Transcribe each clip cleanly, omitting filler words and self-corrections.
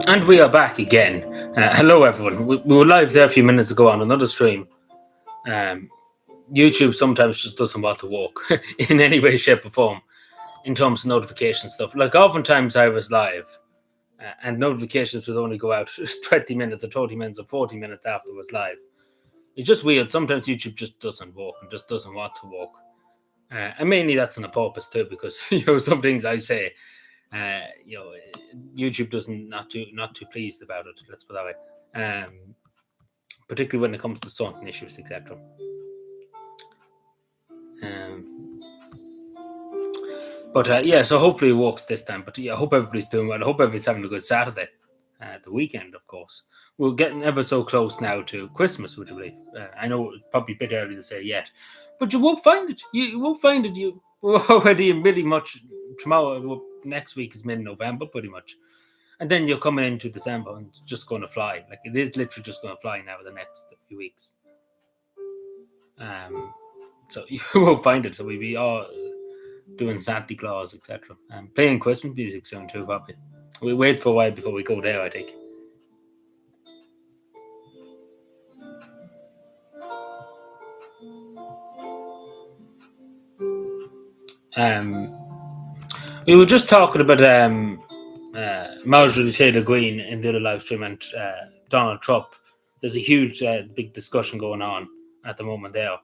And we are back again. Hello, everyone. We were live there a few minutes ago on another stream. YouTube sometimes just doesn't want to work in any way, shape, or form in terms of notification stuff. Like, oftentimes I was live and notifications would only go out 20 minutes or 30 minutes or 40 minutes after I was live. It's just weird. Sometimes YouTube just doesn't work and just doesn't want to work. And mainly that's on a purpose too, because some things I say, YouTube doesn't not too pleased about it. Let's put it that way. Particularly when it comes to certain issues, etc. So hopefully it works this time. But I hope everybody's doing well. I hope everybody's having a good Saturday. The weekend, of course. We're getting ever so close now to Christmas, would you believe? I know it's probably a bit early to say yet, but you won't find it. You won't find it. You already really much tomorrow. Next week is mid-November, pretty much, and then you're coming into December, and it's just going to fly. Like, it is literally just going to fly now the next few weeks. So you won't find it. So we'll be all doing Santa Claus, etc. And playing Christmas music soon too, probably. We wait for a while before we go there, I think. We were just talking about Marjorie Taylor Greene in the other live stream and Donald Trump. There's a huge, big discussion going on at the moment there.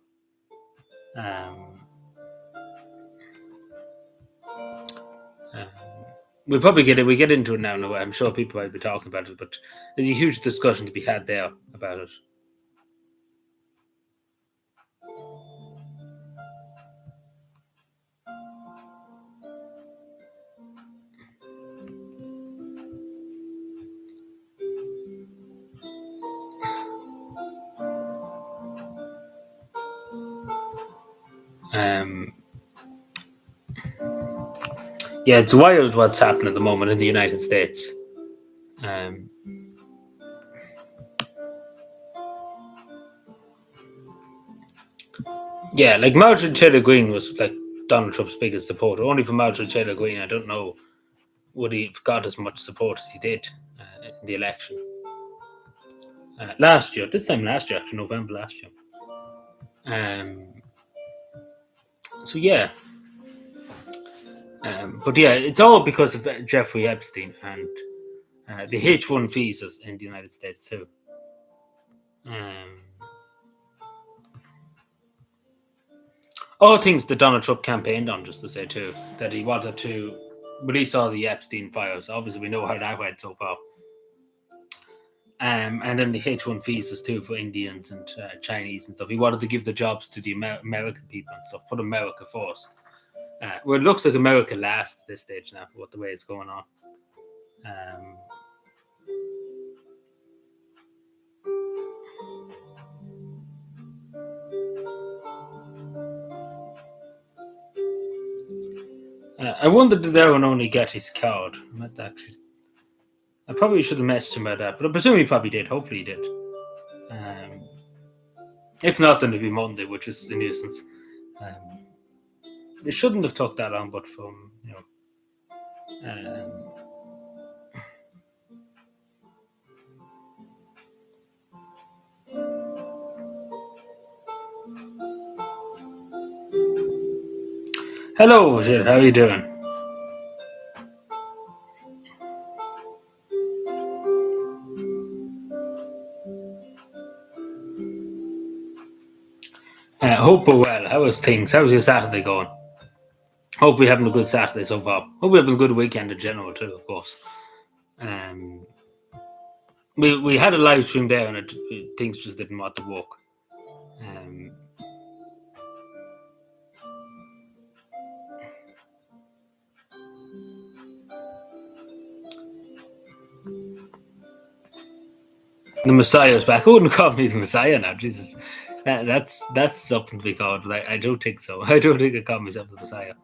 We get into it now. No, I'm sure people might be talking about it, but there's a huge discussion to be had there about it. It's wild what's happening at the moment in the United States. Like Marjorie Taylor Greene was like Donald Trump's biggest supporter. Only for Marjorie Taylor Greene, I don't know would he have got as much support as he did in the election last year. This time last year, actually, November last year. It's all because of Jeffrey Epstein and the H-1 visas in the United States too. All things that Donald Trump campaigned on, just to say too, that he wanted to release all the Epstein files. Obviously, we know how that went so far. And then the H-1 visas too for Indians and Chinese and stuff. He wanted to give the jobs to the American people and stuff, put America first. Well, it looks like America last at this stage now, with the way it's going on. I wonder did Aaron only get his card? I probably should have messaged him about that, but I presume he probably did. Hopefully he did. If not, then it'll be Monday, which is a nuisance. It shouldn't have took that long, but from Hello, Jed. How are you doing? Hope we're well. How is things? How's your Saturday going? Hope we're having a good Saturday so far. Hope we're having a good weekend in general too, of course. We had a live stream there and things just didn't want to work. The Messiah's back. I wouldn't call me the Messiah now. Jesus, that's something to be called. But I don't think so. I don't think I call myself the Messiah.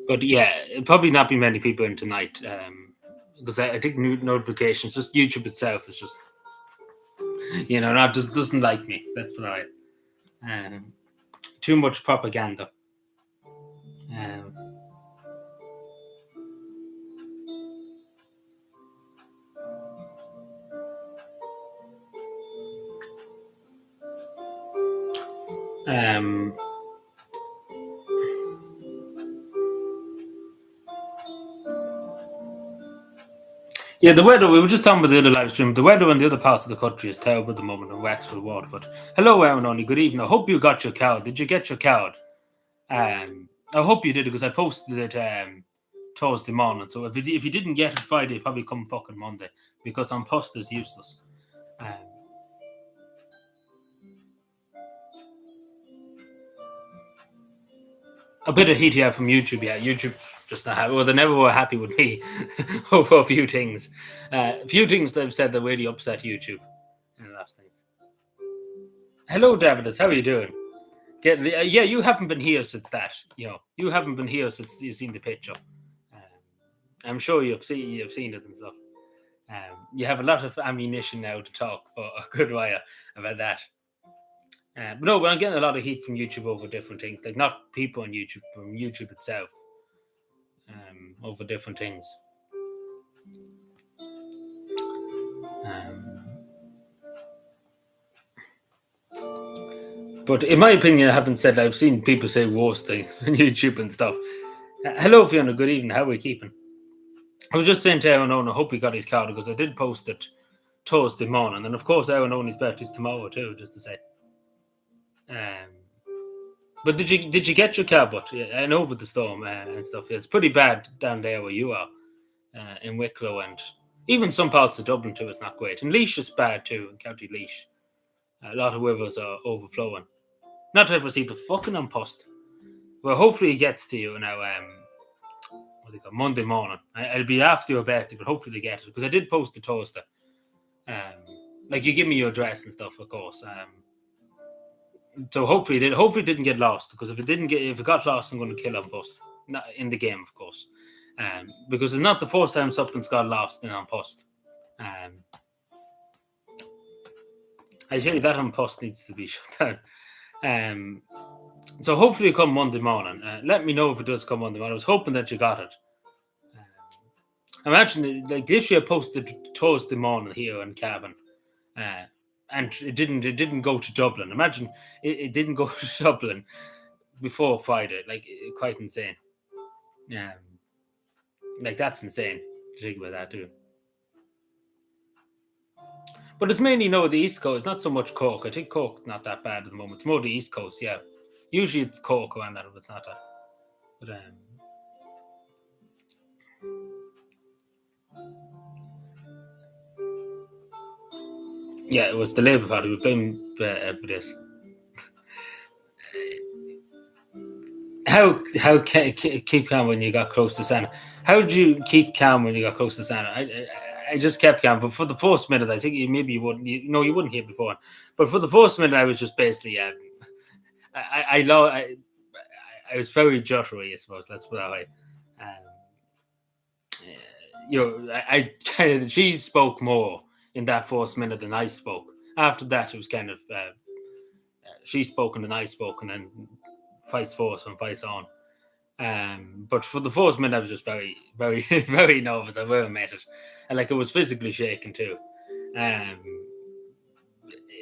But yeah, it'll probably not be many people in tonight because I think new notifications, just YouTube itself is just doesn't like me. Let's put it right. Too much propaganda. Yeah, the weather, we were just talking about the other live stream. The weather in the other parts of the country is terrible at the moment in Wexford, Waterford. Hello, Aaron Only. Good evening. I hope you got your card. Did you get your card? I hope you did because I posted it Thursday morning. So if you didn't get it Friday, probably come fucking Monday because on post is useless. A bit of heat here from YouTube. Yeah, YouTube just not happy. Well, they never were happy with me over a few things. A few things they've said that really upset YouTube in the last things. Hello, David. How are you doing? Yeah, you haven't been here since that. You haven't been here since you've seen the picture. I'm sure you've seen it and stuff. You have a lot of ammunition now to talk for a good while about that. But no, but I'm getting a lot of heat from YouTube over different things, like not people on YouTube, from YouTube itself, over different things. But in my opinion, I haven't said I've seen people say worse things on YouTube and stuff. Hello, Fiona. Good evening. How are we keeping? I was just saying to Aaron Owen, I hope he got his card because I did post it Thursday morning, and of course, Aaron Owen's birthday's tomorrow too. Just to say. But did you get your card? But yeah, I know with the storm and stuff, it's pretty bad down there where you are, in Wicklow, and even some parts of Dublin too. It's not great, and Laois is bad too in County Laois. A lot of rivers are overflowing. Not to ever see the fucking on post. Well, hopefully it gets to you now. Monday morning. I'll be after your birthday, but hopefully they get it because I did post the Thursday. Like you give me your address and stuff, of course. So hopefully it didn't get lost because if it got lost, I'm going to kill on post. Not in the game, of course. Because it's not the first time something's got lost in on post. I tell you that on post needs to be shut down. So hopefully it come Monday morning. Let me know if it does come Monday morning. I was hoping that you got it. Imagine like this year I posted Thursday morning here in Cavan. And it didn't go to Dublin. Imagine it didn't go to Dublin before Friday. Like quite insane. Like that's insane to think about that too. But it's mainly the East Coast. It's not so much Cork. I think Cork's not that bad at the moment. It's more the East Coast, yeah. Usually it's Cork around that, but it's not that. But yeah, it was the Labour Party. We blame for this. How keep calm when you got close to Santa? How did you keep calm when you got close to Santa? I just kept calm, but for the first minute, I think you wouldn't. You wouldn't hear before. But for the first minute, I was just basically, I was very jittery, I suppose. Let's put it that way. She spoke more in that first minute than I spoke. After that, it was kind of she spoke and then I spoke, and then vice versa and vice on. But for the first minute, I was just very, very, very nervous. I will admit it, and like it was physically shaking too.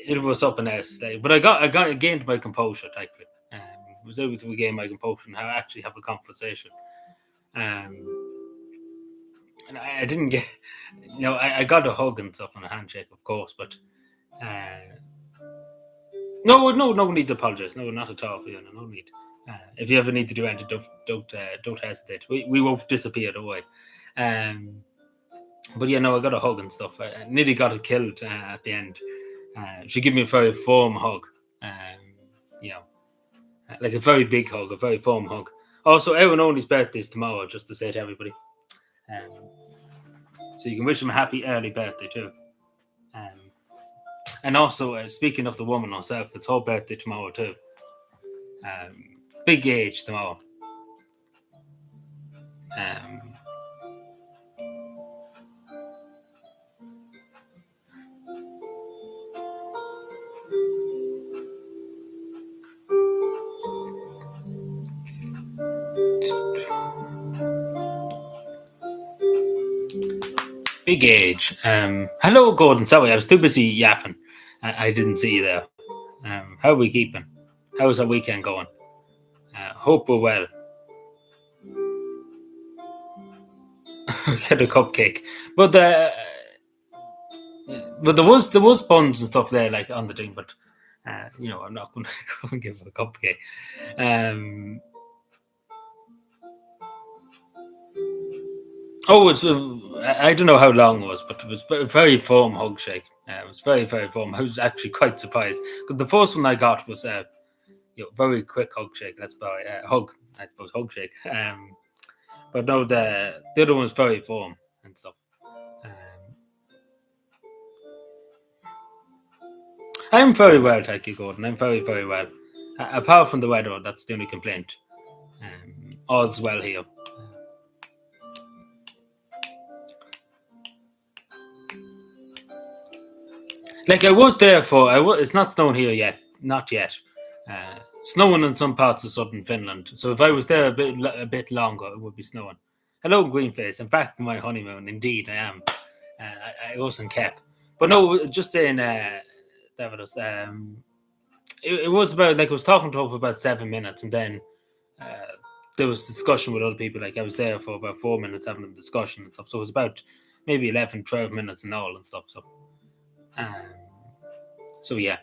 It was something else. But I gained my composure. Thankfully, was able to regain my composure and actually have a conversation. And I didn't get, I got a hug and stuff and a handshake, of course, but no need to apologize. No, not at all. No need. If you ever need to do anything, don't hesitate. We won't disappear away. But yeah, no, I got a hug and stuff. I nearly got it killed at the end. She gave me a very firm hug. Like a very big hug, a very firm hug. Also, Aaron Only's birthday is tomorrow, just to say to everybody. So you can wish him a happy early birthday too. And also, speaking of the woman herself, it's her birthday tomorrow too. Big age tomorrow. Big age. Hello, Gordon. Sorry, I was too busy yapping. I didn't see you there. How are we keeping? How's our weekend going? Hope we're well. Get a cupcake, but there was buns and stuff there like on the thing, but I'm not going to go and give it a cupcake. Um, oh, I don't know how long it was, but it was very firm hug shake. It was very very firm. I was actually quite surprised because the first one I got was very quick hug shake. That's about hug. I suppose hug shake. But no, the other one was very firm and stuff. Um, I'm very well, thank you, Gordon. I'm very, very well. Apart from the weather, that's the only complaint. All's well here. Like I was there for, it's not snowing here yet, not yet. Snowing in some parts of southern Finland. So if I was there a bit longer, it would be snowing. Hello, Greenface. I'm back from my honeymoon. Indeed, I am. I wasn't kept, but no, just saying, Davidos. It was about like I was talking to her for about 7 minutes, and then uh, there was discussion with other people. Like I was there for about 4 minutes having a discussion and stuff. So it was about maybe 11, 12 minutes in all and stuff. Um, so yeah.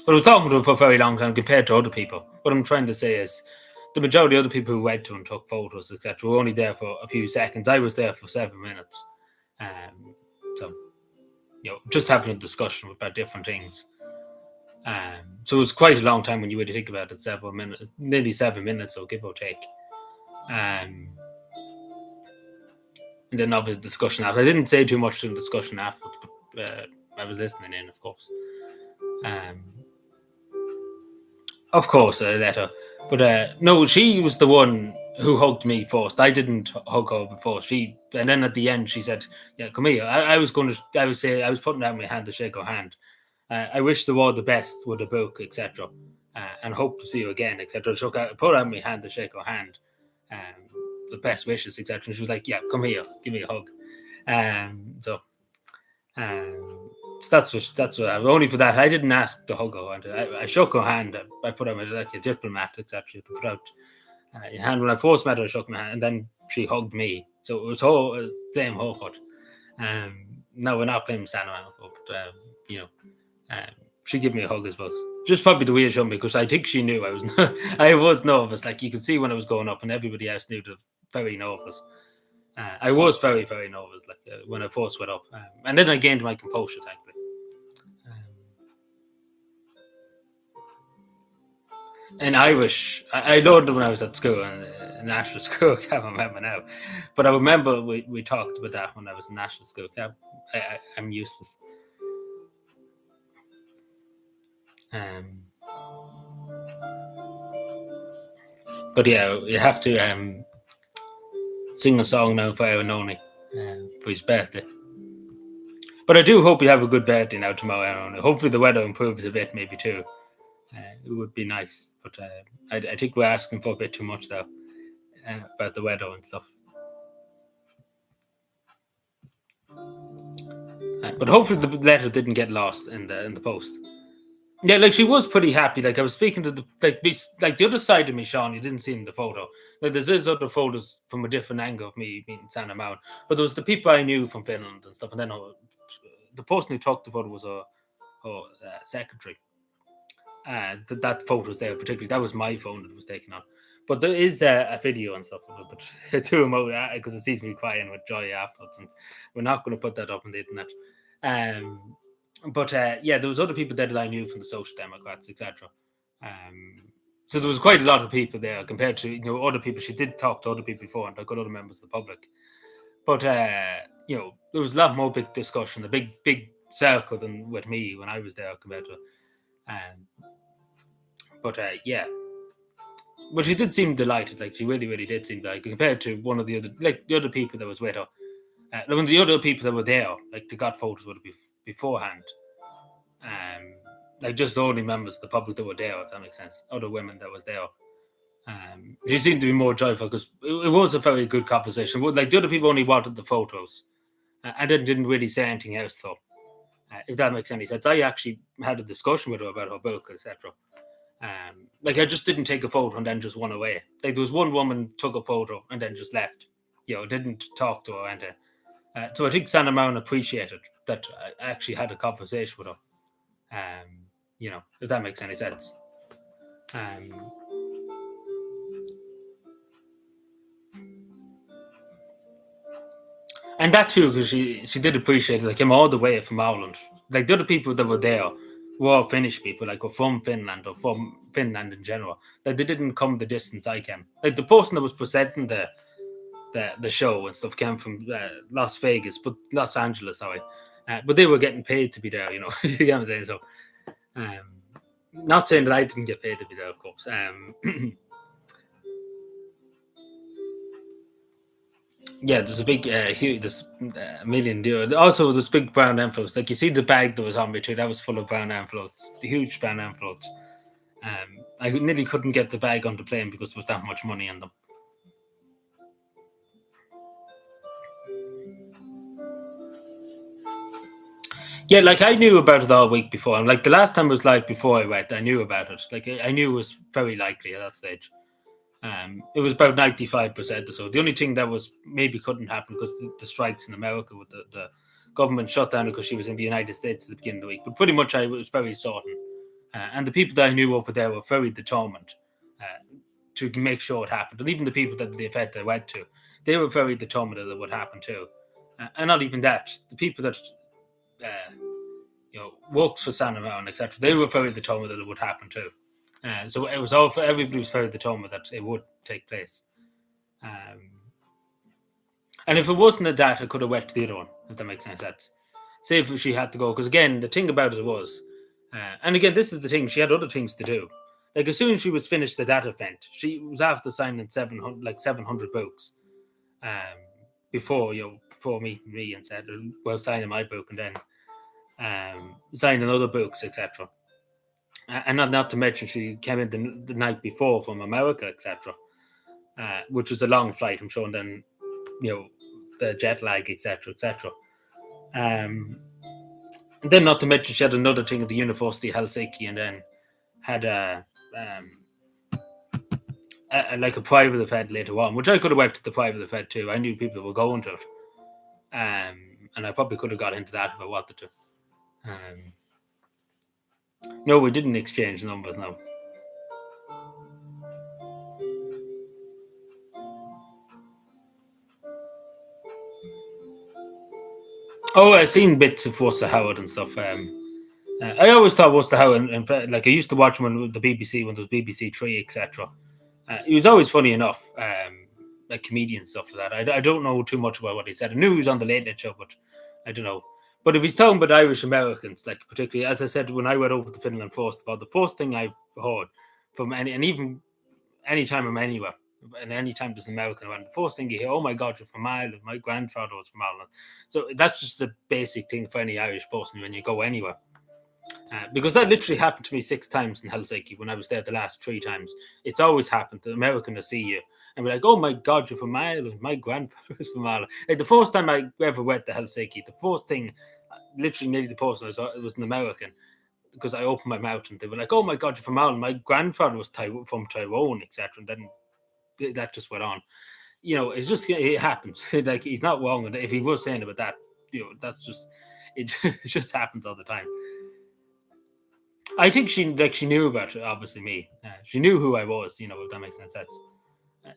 But I was talking to her for a very long time compared to other people. What I'm trying to say is the majority of the people who went to and took photos, etc., were only there for a few seconds. I was there for 7 minutes. So, just having a discussion about different things. So it was quite a long time when you really think about it, several minutes, nearly 7 minutes, so give or take. And then obviously discussion after. I didn't say too much in the discussion afterwards, but I was listening in, of course. Of course, I let her. But no, she was the one who hugged me first. I didn't hug her before. And then at the end, she said, "Yeah, come here." I was putting out my hand to shake her hand. I wish the world the best with the book, etc., and hope to see you again, etc. Put out my hand to shake her hand, the best wishes, etc. And she was like, "Yeah, come here, give me a hug." So that's what only for that. I didn't ask to hug her. I shook her hand. I put out like a diplomat, etc. To put out your hand when I first met her. I shook my hand, and then she hugged me. So it was her blame her hug. No, we're not blaming Santa, but she gave me a hug as well. Just probably the way it showed me because I think she knew I was I was nervous. Like you could see when I was going up, and everybody else knew that very nervous. I was very, very nervous, like when I first went up, and then I gained my composure, thankfully. In Irish, I learned it when I was at school, in national school. I can't remember now, but I remember we talked about that when I was in national school. I'm useless. But yeah, you have to sing a song now for Aaron Only for his birthday. But I do hope you have a good birthday now tomorrow, Aaron. Hopefully the weather improves a bit, maybe too. It would be nice, but I think we're asking for a bit too much though about the weather and stuff. But hopefully the letter didn't get lost in the post. Yeah, like she was pretty happy. Like I was speaking to like the other side of me, Sean. You didn't see in the photo. Like there's other photos from a different angle of me being Santa Mount, but there was the people I knew from Finland and stuff, and then the person who took the photo was her secretary. That photo was there particularly. That was my phone that was taken on. But there is a video and stuff of it, but too emotional because it sees me crying with joy afterwards, and we're not going to put that up on the internet. But yeah, there was other people there that I knew from the Social Democrats, etc. So there was quite a lot of people there compared to other people. She did talk to other people before and like other members of the public, but there was a lot more big discussion, a big circle than with me when I was there compared to. But yeah, but she did seem delighted. Like she really, really did seem like compared to one of the other people that was with her. When the other people that were there, like they got photos with her beforehand. Like just the only members of the public that were there, if that makes sense. Other women that was there. She seemed to be more joyful because it was a very good conversation. Like the other people only wanted the photos, and then didn't really say anything else. So, if that makes any sense, I actually had a discussion with her about her book, etc. Like I just didn't take a photo and then just went away. Like there was one woman took a photo and then just left. Didn't talk to her and. So I think Santa Marin appreciated that I actually had a conversation with her. If that makes any sense. Um, and that too, because she did appreciate it. Like came all the way from Ireland. Like the other people that were there were all Finnish people, like were from Finland or from Finland in general. Like they didn't come the distance I came. Like the person that was presenting the show and stuff came from Los Angeles, sorry. But they were getting paid to be there, you get what I'm saying? So, not saying that I didn't get paid to be there, of course. Yeah, there's a big, huge, there's a million euro. Also, there's big brown envelopes. Like you see the bag that was on me too, that was full of brown envelopes, the huge brown envelopes. I nearly couldn't get the bag on the plane because there was that much money in them. Yeah, like I knew about it all week before. And like the last time it was live before I went, I knew about it. Like I knew it was very likely at that stage. It was about 95% or so. The only thing that was maybe couldn't happen because the strikes in America with the government shut down because she was in the United States at the beginning of the week. But pretty much I was very certain. And the people that I knew over there were very determined to make sure it happened. And even the people that the event I went to, they were very determined that it would happen too. And not even that, the people that works for Santa Marin, etc., they were very determined that it would happen too. So it was all for everybody was very determined that it would take place. And if it wasn't at that, it could have went to the other one, if that makes any sense. Say if she had to go, because again, the thing about it was, and again, this is the thing, she had other things to do. Like as soon as she was finished the data event, she was after signing 700 books. Before meeting me and said, well, signing my book and then signing other books, etc. And not to mention she came in the night before from America, etc., which was a long flight, I'm sure, and then the jet lag, etc., etc. And then not to mention she had another thing at the University of Helsinki, and then had like a private event later on, which I could have went to the private event too. I knew people were going to it, and I probably could have got into that if I wanted to. No, we didn't exchange numbers. No. Oh, I've seen bits of What's the Howard and stuff. I always thought What's the Howard, and like I used to watch him on the BBC when there was BBC Three, etc. He was always funny enough, like comedian stuff like that. I don't know too much about what he said. I knew he was on the Late Late Show, but I don't know. But if he's talking about Irish Americans, like particularly as I said when I went over to Finland first of all, the first thing I heard from and even any time I'm anywhere, and any time there's an American around, the first thing you hear, oh my God, you're from Ireland. My grandfather was from Ireland. So that's just a basic thing for any Irish person when you go anywhere. Because that literally happened to me 6 times in Helsinki when I was there the last 3 times. It's always happened. The American will see you and be like, oh my God, you're from Ireland. My grandfather was from Ireland. Like the first time I ever went to Helsinki, the first thing, literally nearly the person it was an American because I opened my mouth and they were like, oh my God, you're from Ireland. My grandfather was from Tyrone, etc. And then that just went on. It's just, it happens. Like he's not wrong. And if he was saying about that, that's just, it just happens all the time. I think she knew about it, obviously me. She knew who I was, if that makes any sense.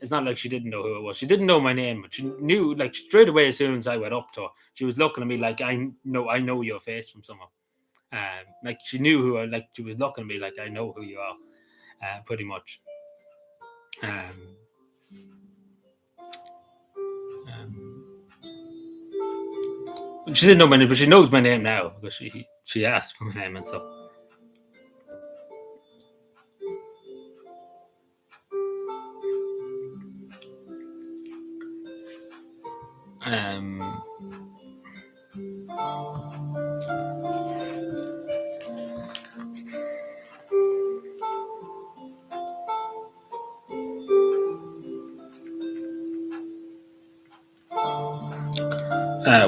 It's not like she didn't know who it was. She didn't know my name, but she knew like straight away as soon as I went up to her, she was looking at me like I know your face from somewhere. Like she knew who I like. She was looking at me like I know who you are, pretty much. She didn't know my name, but she knows my name now because she asked for my name and stuff.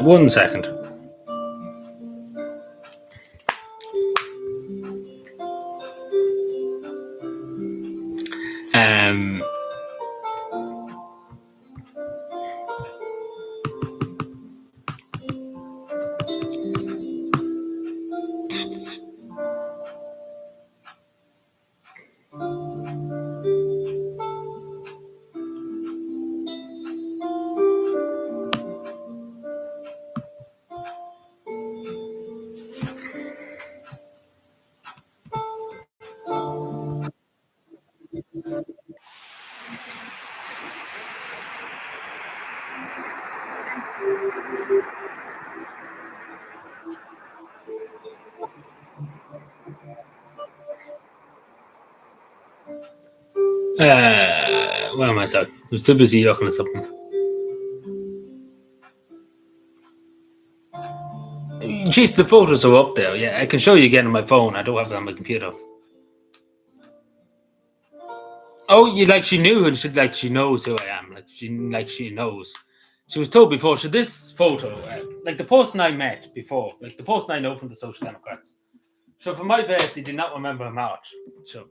One second. Um, where am I? Sorry, I was too busy looking at something. Jeez, the photos are up there. Yeah, I can show you again on my phone. I don't have it on my computer. Oh, you like she knew and she knows who I am. She knows. She was told before. So this photo, like the person I met before, like the person I know from the Social Democrats. So for my birthday, did not remember March. So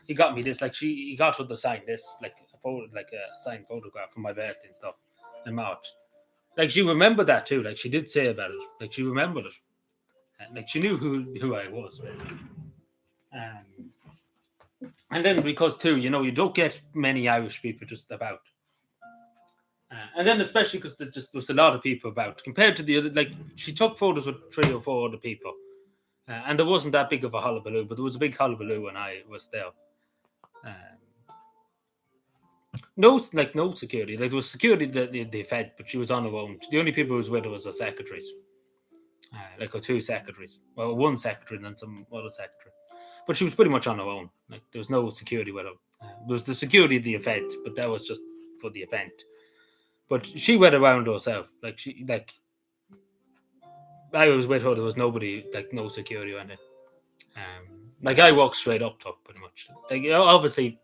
he got me this. Like he got her to sign this, like a photo, like a signed photograph from my birthday and stuff in March. Like she remembered that too. Like she did say about it. Like she remembered it. Like she knew who I was. Basically. And then because too, you don't get many Irish people just about. And then especially because there was a lot of people about compared to the other. Like she took photos with 3 or 4 other people, and there wasn't that big of a hullabaloo, but there was a big hullabaloo when I was there. No security. Like there was security that they fed, but she was on her own. The only people who was with her was her secretaries, like her 2 secretaries. Well, 1 secretary and then some other secretary. But she was pretty much on her own. Like there was no security with her. There was the security of the event, but that was just for the event. But she went around herself. I was with her. There was nobody, like no security or anything. Like I walked straight up to her, pretty much. Like obviously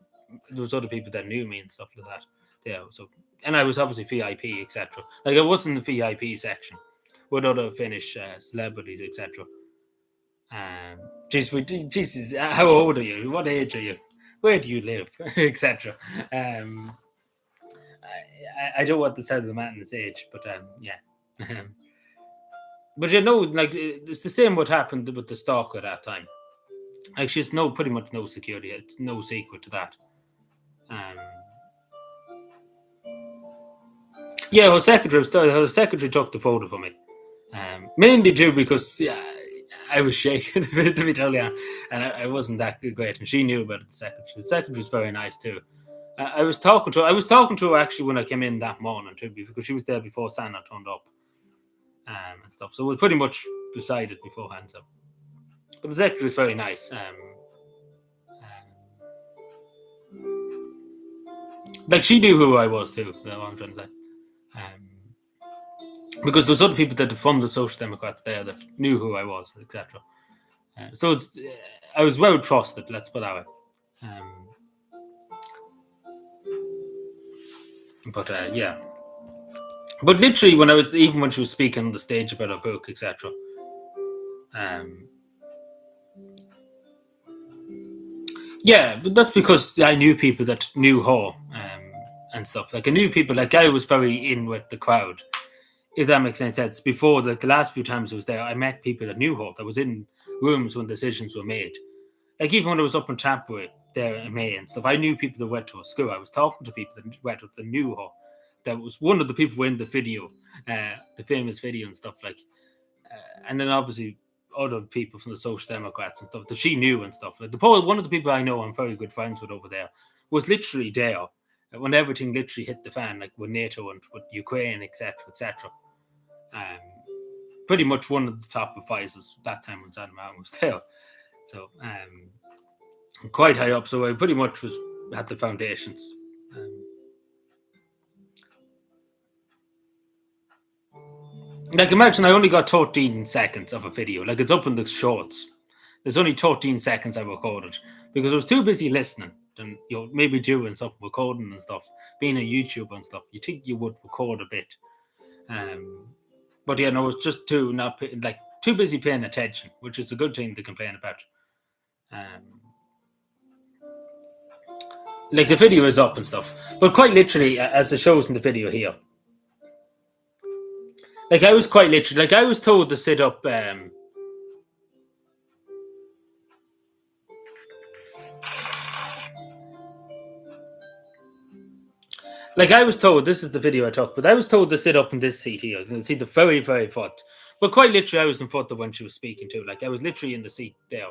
there was other people that knew me and stuff like that. Yeah. So and I was obviously VIP, etc. Like I was in the VIP section with other Finnish celebrities, etc. Jesus, how old are you? What age are you? Where do you live, etc. I don't want to tell the man his age, but yeah. But like it's the same what happened with the stalker at that time. Like she's pretty much no security. It's no secret to that. Yeah, her secretary took the photo for me. Mainly too because I was shaking a bit to be totally honest, and I wasn't that great, and she knew about it. The secretary's very nice too. I was talking to her actually when I came in that morning too, because she was there before Santa turned up, and stuff. So it was pretty much decided beforehand. So, but the secretary is very nice. Like she knew who I was too. That's what I'm trying to say. Because there's other people that from the Social Democrats there that knew who I was, etc. So I was well trusted. Let's put it that way. But yeah. But literally, when she was speaking on the stage about her book, etc. Yeah, but that's because I knew people that knew her and stuff. Like I knew people. Like I was very in with the crowd. If that makes any sense. Before the last few times I was there, I met people that knew her. That was in rooms when decisions were made. Like even when I was up in Champery there in May and stuff, I knew people that went to her school. I was talking to people that went that knew her. That was one of the people in the video, the famous video and stuff like. And then obviously other people from the Social Democrats and stuff that she knew and stuff. Like one of the people I know I'm very good friends with over there was literally there when everything literally hit the fan, like with NATO and with Ukraine, etc., etc. Pretty much one of the top advisors that time when Santa Martin was there. So quite high up. So I pretty much had the foundations. Like imagine I only got 13 seconds of a video. Like it's up in the shorts. There's only 13 seconds I recorded because I was too busy listening and maybe doing something, recording and stuff, being a YouTuber and stuff. You think you would record a bit, but yeah, no, it's just too busy paying attention, which is a good thing to complain about. Like the video is up and stuff, but quite literally, as it shows in the video here, like I was quite literally, like I was told to sit up. Like I was told, this is the video I took, but I was told to sit up in this seat here. You can see the very, very foot. But quite literally, I was in front of when she was speaking to. Like I was literally in the seat there.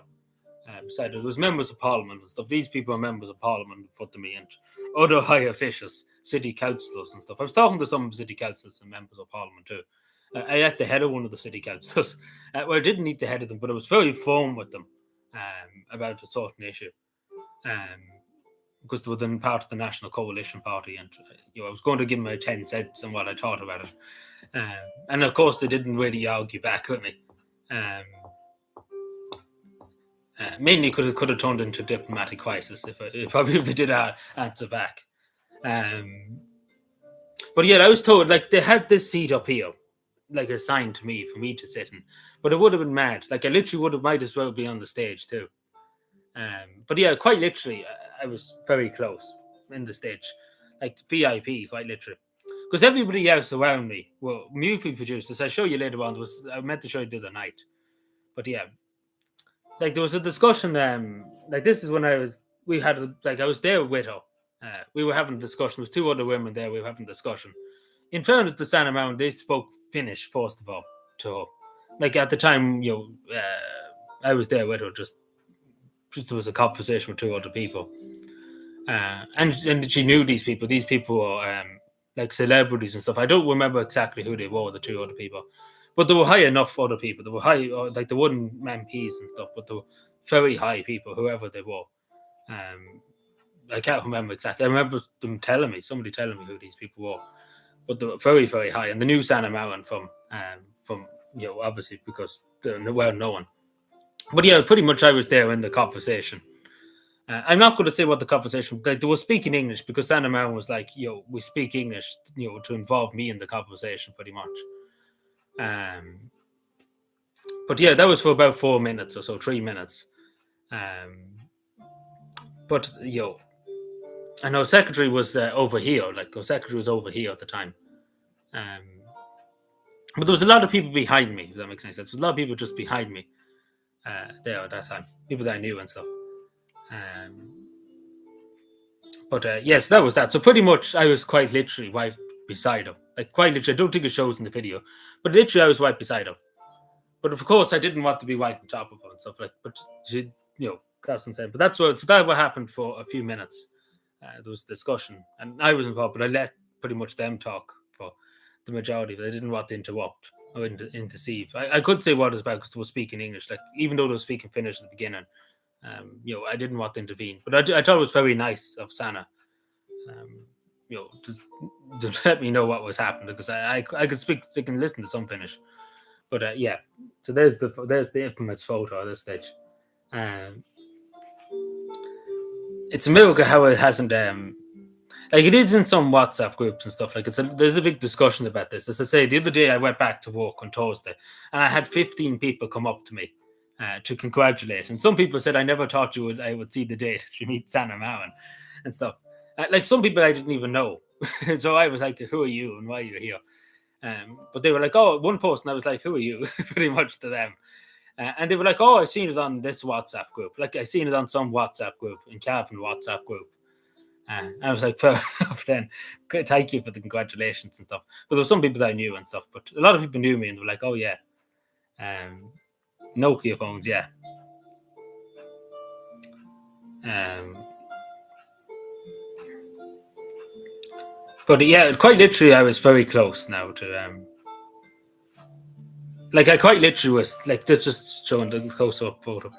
Beside her. There was members of parliament and stuff. These people are members of parliament in front of me and other high officials, city councillors and stuff. I was talking to some city councillors and members of parliament too. I had the head of one of the city councillors. Well, I didn't need the head of them, but I was very firm with them about a certain issue. Because they were then part of the National Coalition Party, and I was going to give them my 10 cents on what I thought about it. And of course, they didn't really argue back with me. Mainly because it could have turned into a diplomatic crisis if they did answer back. But yeah, I was told like they had this seat up here, like assigned to me for me to sit in, but it would have been mad. Like I literally might as well be on the stage too. But yeah, quite literally, I was very close in the stage, like VIP, quite literally, because everybody else around me were movie producers. I'll show you later on. I meant to show you the other night, but yeah, like there was a discussion. Like this is when I was there with her. We were having a discussion. There was two other women there. We were having a discussion. In fairness to Santa Mountain, they spoke Finnish first of all to her. Like at the time, I was there with her. Just there was a conversation with two other people, and she knew these people. These people were like celebrities and stuff. I don't remember exactly who they were, the two other people, but they were high enough other people. They were high, like they weren't MPs and stuff, but they were very high people, whoever they were. I can't remember exactly. I remember somebody telling me who these people were, but they were very, very high. And they knew Santa Mountain from obviously because they're well known. But yeah, pretty much I was there in the conversation. I'm not going to say what the conversation. They were speaking English because Santa Mountain was like, we speak English, to involve me in the conversation, pretty much. But yeah, that was for about 4 minutes or so, 3 minutes. But I know secretary was over here. Like our secretary was over here at the time. But there was a lot of people behind me. If that makes any sense, there was a lot of people just behind me there at that time. People that I knew and stuff. But yes, that was that. So pretty much, I was quite literally right beside her. Like quite literally, I don't think it shows in the video, but literally, I was right beside her. But of course, I didn't want to be right on top of her and stuff like. But she, that's insane. But that's what happened for a few minutes. There was discussion, and I was involved, but I let pretty much them talk for the majority of it. I didn't want to interrupt or intercede. I could say what it was about because they were speaking English, like even though they were speaking Finnish at the beginning. I didn't want to intervene, but I thought it was very nice of Sana, to let me know what was happening because I could speak, I can listen to some Finnish, but yeah. So there's the infamous photo at this stage. It's a miracle how it hasn't like it is in some WhatsApp groups and stuff. Like there's a big discussion about this. As I say, the other day I went back to work on Thursday, and I had 15 people come up to me. To congratulate, and some people said I never thought I would see the day that you meet Santa Mountain and stuff. Like some people I didn't even know, so I was like, "Who are you and why are you here?" But they were like, "Oh," one person I was like, "Who are you?" pretty much to them, and they were like, "Oh, I seen it on this WhatsApp group. Like I seen it on some WhatsApp group in cavan WhatsApp group." I was like, "Fair enough." Then, thank you for the congratulations and stuff. But there were some people that I knew and stuff. But a lot of people knew me and they were like, "Oh yeah." Nokia phones, yeah. But yeah, quite literally, I was very close now to. Like I quite literally was like just showing the close-up photo.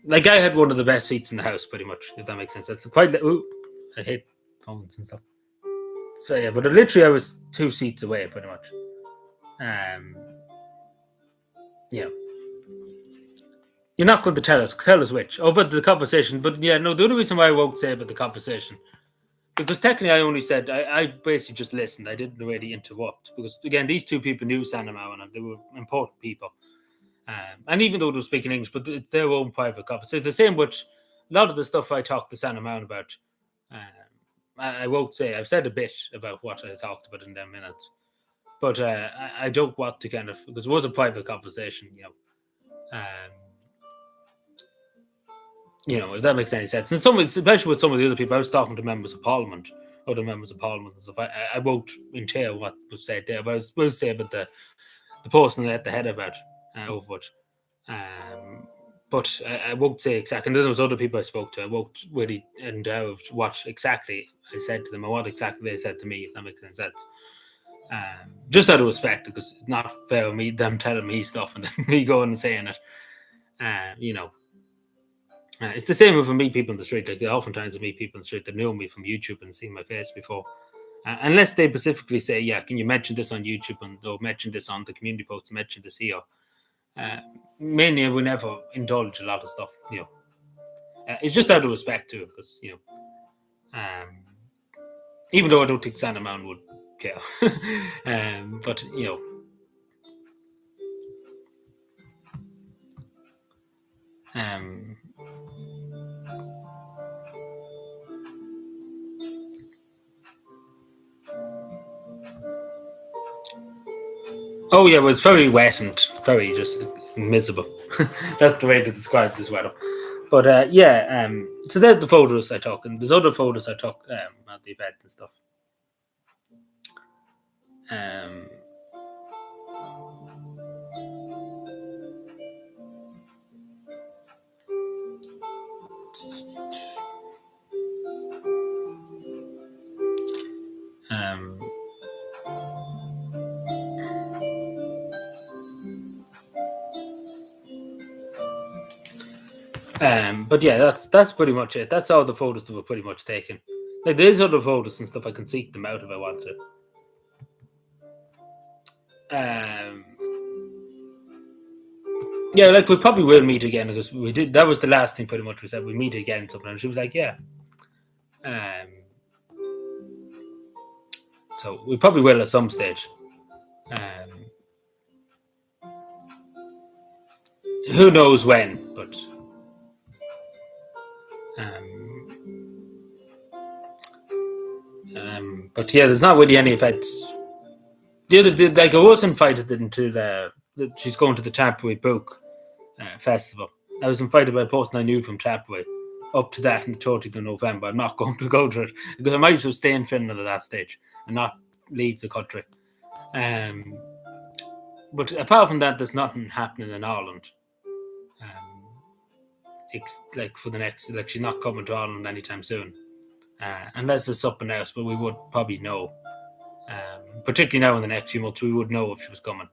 Like I had one of the best seats in the house, pretty much, if that makes sense. That's quite. I hate phones and stuff. So yeah, but literally, I was 2 seats away, pretty much. Yeah. You're not going to tell us which. Oh, but the conversation. But yeah, no, the only reason why I won't say about the conversation, because technically I only said, I basically just listened. I didn't really interrupt. Because again, these two people knew Santa Mountain and they were important people. And even though they were speaking English, but it's their own private conversation. It's the same with lot of the stuff I talked to Santa Mound about, I won't say. I've said a bit about what I talked about in them minutes, but I don't want to kind of, because it was a private conversation, if that makes any sense. And especially with some of the other people, I was talking to other members of Parliament and stuff. I won't entail what was said there, but I will say about the person at the head about over it. But I won't say exactly. And then there was other people I spoke to. I won't really indulge what exactly I said to them or what exactly they said to me, if that makes any sense. Just out of respect, because it's not fair them telling me stuff and then me going and saying it. It's the same if I meet people in the street. Like, oftentimes I meet people in the street that know me from YouTube and seen my face before. Unless they specifically say, yeah, can you mention this on YouTube or mention this on the community post, mention this here. Mainly I would never indulge a lot of stuff, it's just out of respect to it, because, even though I don't think Santa Mound would care. But, oh yeah, it was very wet and very just miserable. That's the way to describe this weather. But so there's the photos I took, and there's other photos I took at the event and stuff. But yeah, that's pretty much it. That's all the photos that were pretty much taken. Like, there's other photos and stuff. I can seek them out if I want to. Yeah, like, we probably will meet again, because we did. That was the last thing pretty much we said. We meet again sometime. She was like, yeah. So we probably will at some stage. Who knows when, but but yeah, there's not really any events. Like, I was invited into she's going to the Tamperway Book Festival. I was invited by a person I knew from Tamperway up to that on the 30th of November. I'm not going to go to it, because I might as well stay in Finland at that stage and not leave the country. But apart from that, there's nothing happening in Ireland. Like, for the next, like, she's not coming to Ireland anytime soon, unless there's something else. But we would probably know, particularly now in the next few months, we would know if she was coming.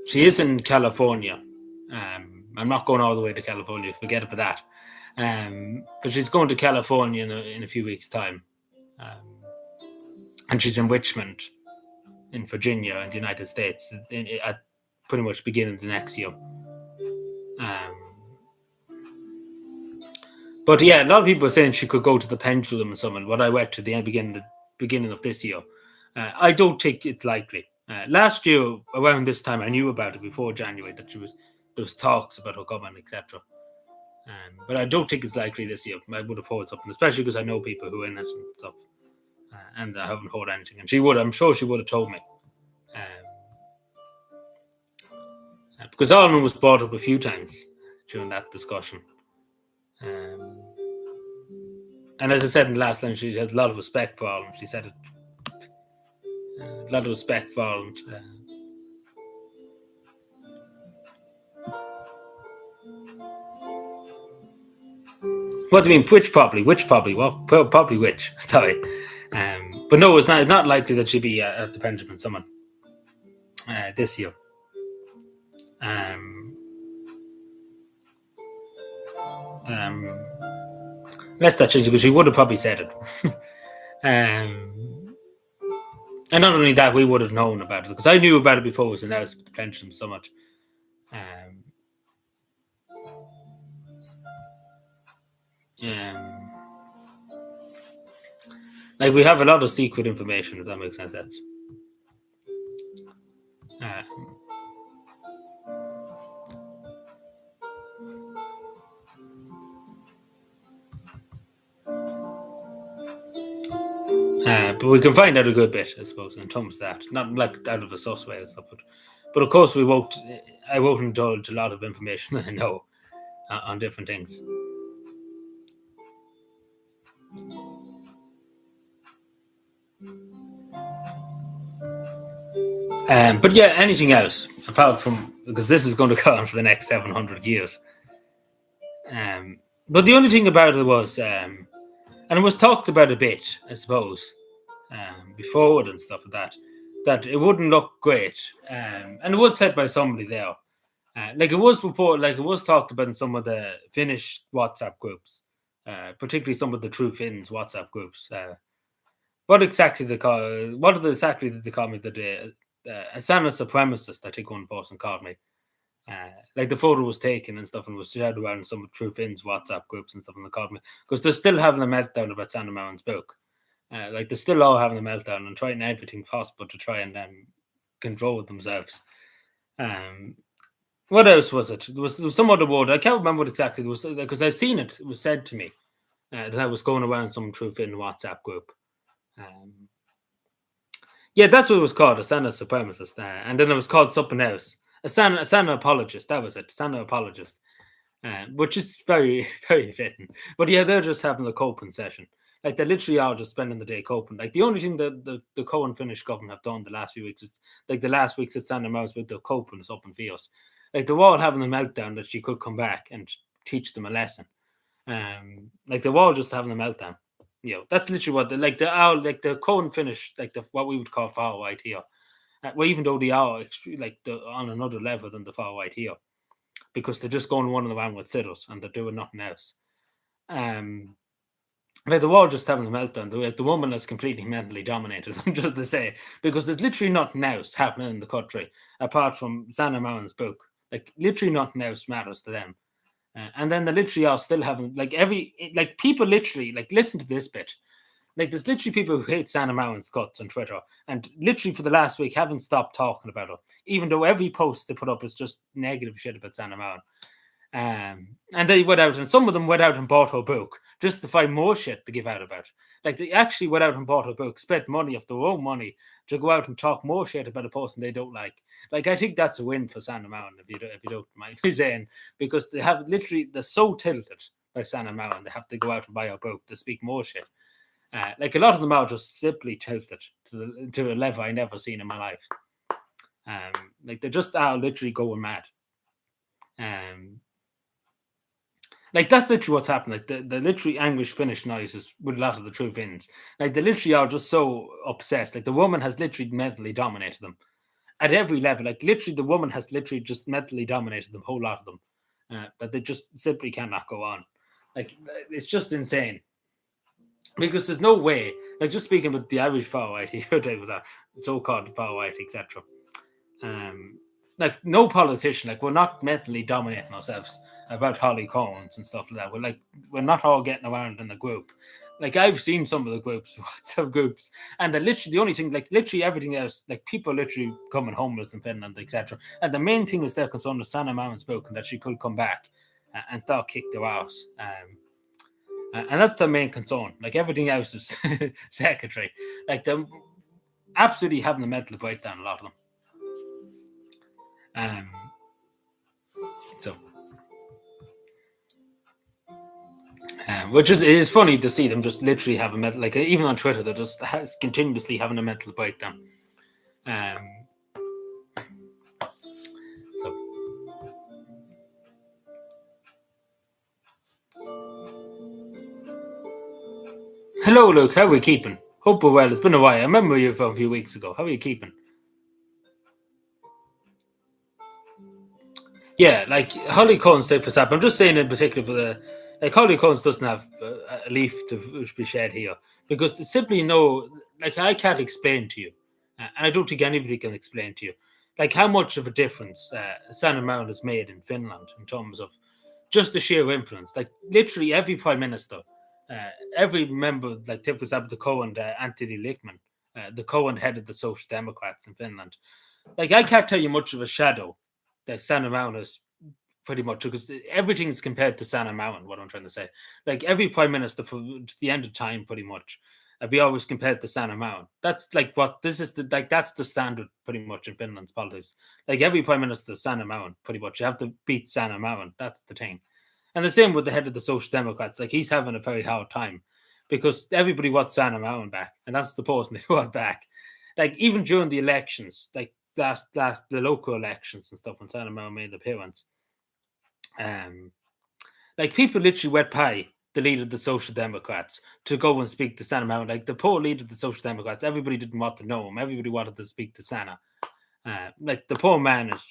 She is in California. I'm not going all the way to California. Forget it for that. But she's going to California in a few weeks' time, and she's in Richmond, in Virginia, in the United States, at pretty much beginning of the next year. But yeah, a lot of people are saying she could go to the Pendulum or something. What I went to the beginning of this year, I don't think it's likely. Last year, around this time, I knew about it before January, that there was talks about her coming, etc. But I don't think it's likely this year. I would have thought something, especially because I know people who are in it and stuff, and I haven't heard anything. And I'm sure she would have told me. Because Alman was brought up a few times during that discussion. And as I said in the last line, she has a lot of respect for Ireland. She said it. A lot of respect for Ireland. What do you mean? Which probably? Well, probably which? Sorry. But no, it's not likely that she'll be at the Pendulum Summit this year. Unless that changes, because she would have probably said it. And not only that, we would have known about it, because I knew about it before it was announced at the Pendulum Summit. Like, we have a lot of secret information, if that makes any sense. But we can find out a good bit, I suppose, in terms of that. Not like out of a sus way and stuff, but of course I won't indulge a lot of information I know on different things. But yeah, anything else apart from, because this is going to go on for the next 700 years. But the only thing about it was, and it was talked about a bit, I suppose, before and stuff like that, that it wouldn't look great, and it was said by somebody there. Like it was reported, like it was talked about in some of the Finnish WhatsApp groups, particularly some of the True Finns WhatsApp groups. What exactly they call? What exactly did they call me today? A Sana supremacist, I think one person called me. Like the photo was taken and stuff and was shared around in some of True Finns WhatsApp groups and stuff, and they called me because they're still having a meltdown about Sandra Mountain's book. Like they're still all having a meltdown and trying everything possible to try and control themselves. What else was it? There was some other word. I can't remember what exactly it was because I've seen it. It was said to me that I was going around some True Finn WhatsApp group. Yeah, that's what it was called, a Sana supremacist. And then it was called something else. A Sana apologist. That was it. Sana apologist. Which is very, very fitting. But yeah, they're just having a coping session. Like they literally are just spending the day coping. Like the only thing that the Co and Finnish government have done the last few weeks is like the last weeks at Sandra Mouse with the coping is up in Fios. Like they're all having a meltdown that she could come back and teach them a lesson. Like they're all just having a meltdown. You know, that's literally what the Co and Finnish, like what we would call far right here. Well, even though they are on another level than the far right here, because they're just going running around with sitters and they're doing nothing else. Like they're all just having a meltdown. The woman has completely mentally dominated them, just to say, because there's literally nothing else happening in the country apart from Sanna Mountain's book. Like literally nothing else matters to them. And then they literally are still having people literally listen to this bit. Like there's literally people who hate Sanna Mountain's guts on Twitter, and literally for the last week haven't stopped talking about her, even though every post they put up is just negative shit about Sanna Mountain. And they went out, and some of them went out and bought her book just to find more shit to give out about. Like they actually went out and bought her book, spent money of their own money to go out and talk more shit about a person they don't like. Like I think that's a win for Sanna Mountain, if you don't mind me saying, because they're so tilted by Sanna Mountain, they have to go out and buy her book to speak more shit. Like a lot of them are just simply tilted to a level I never seen in my life. Like they just are literally going mad. Like that's literally what's happened. Like the literally anguish Finnish noises with a lot of the True Finns. Like they literally are just so obsessed. Like the woman has literally mentally dominated them at every level. Like literally, the woman has literally just mentally dominated them, whole lot of them, that they just simply cannot go on. Like it's just insane. Because there's no way, like just speaking about the Irish far right, there was a so-called far right, etc. Like no politician, like we're not mentally dominating ourselves about Holly Collins and stuff like that. We're not all getting around in the group. Like I've seen some of the groups, WhatsApp groups, and they're literally the only thing, like literally everything else, like people literally coming homeless in Finland, etc. And the main thing is they're concerned with Sanna Mountain's book and that she could come back and start kick their ass. And that's the main concern. Like everything else is secondary. Like they're absolutely having a mental breakdown, a lot of them. So, which is, it is funny to see them just literally have a mental, like even on Twitter, they're just continuously having a mental breakdown. So, hello, Luke. How are we keeping? Hope we're well. It's been a while. I remember you from a few weeks ago. How are you keeping? Yeah, like Holly Collins said for example, I'm just saying in particular for the, like Holly Collins doesn't have a leaf to be shed here because there's simply no, like I can't explain to you, and I don't think anybody can explain to you, like how much of a difference Sanna Marin has made in Finland in terms of just the sheer influence. Like literally every prime minister, every member, like for example the Cohen, Anthony Lickman, the Cohen headed the Social Democrats in Finland. Like I can't tell you much of a shadow that Sanna Marin is pretty much, because everything is compared to Sanna Marin. What I'm trying to say, like every prime minister for the end of time, pretty much, be always compared to Sanna Marin. That's like what this is the like that's the standard pretty much in Finland's politics. Like every prime minister, Sanna Marin, pretty much. You have to beat Sanna Marin. That's the thing. And the same with the head of the Social Democrats. Like he's having a very hard time because everybody wants Sanna Marin back, and that's the person they want back. Like even during the elections, like last the local elections and stuff, when Sanna Marin made the appearance, um, like people literally went by the leader of the Social Democrats to go and speak to Sanna Marin. Like the poor leader of the Social Democrats, everybody didn't want to know him. Everybody wanted to speak to Sanna. Like the poor man is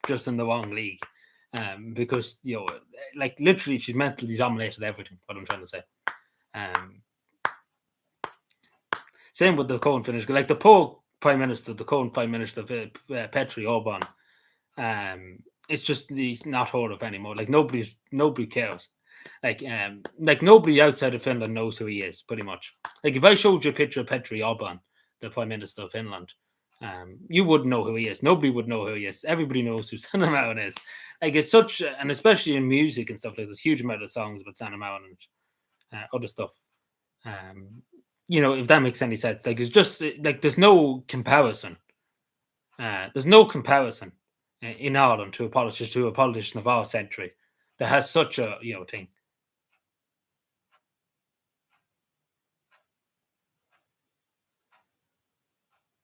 just in the wrong league because like literally she's mentally dominated everything. What I'm trying to say. Same with the Cohen finish. Like the poor prime minister, the Cohen prime minister, Petri Orban. It's just he's not heard of anymore. Like nobody cares. Like nobody outside of Finland knows who he is. Pretty much. Like if I showed you a picture of Petri Orban, the prime minister of Finland, you wouldn't know who he is. Nobody would know who he is. Everybody knows who Sanna Marin is. Like it's such, and especially in music and stuff. Like there's a huge amount of songs about Sanna Marin and other stuff. If that makes any sense. Like it's just like there's no comparison. There's no comparison in Ireland to a politician of our century that has such a thing.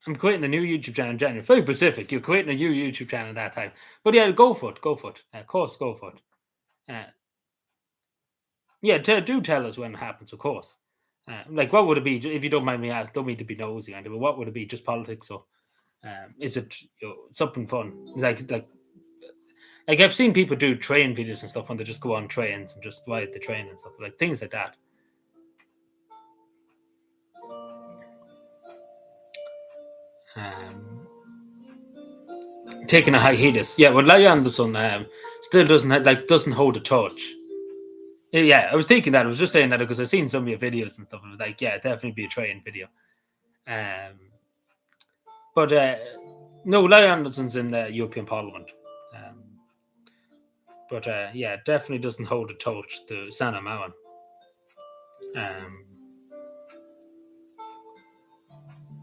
I'm creating a new YouTube channel in January. Very specific. You're creating a new YouTube channel at that time. But yeah, go for it. Go for it. Of course, go for it. Yeah, do tell us when it happens, of course. Like, what would it be, if you don't mind me asking, don't mean to be nosy, but what would it be, just politics, or is it something fun? Like I've seen people do train videos and stuff when they just go on trains and just ride the train and stuff, like things like that. Taking a hiatus, yeah. Well, Larry Anderson still doesn't hold a torch. Yeah, I was thinking that. I was just saying that because I've seen some of your videos and stuff. It was like, yeah, definitely be a train video. But no, Larry Anderson's in the European Parliament. But yeah, definitely doesn't hold a torch to Sanna Marin.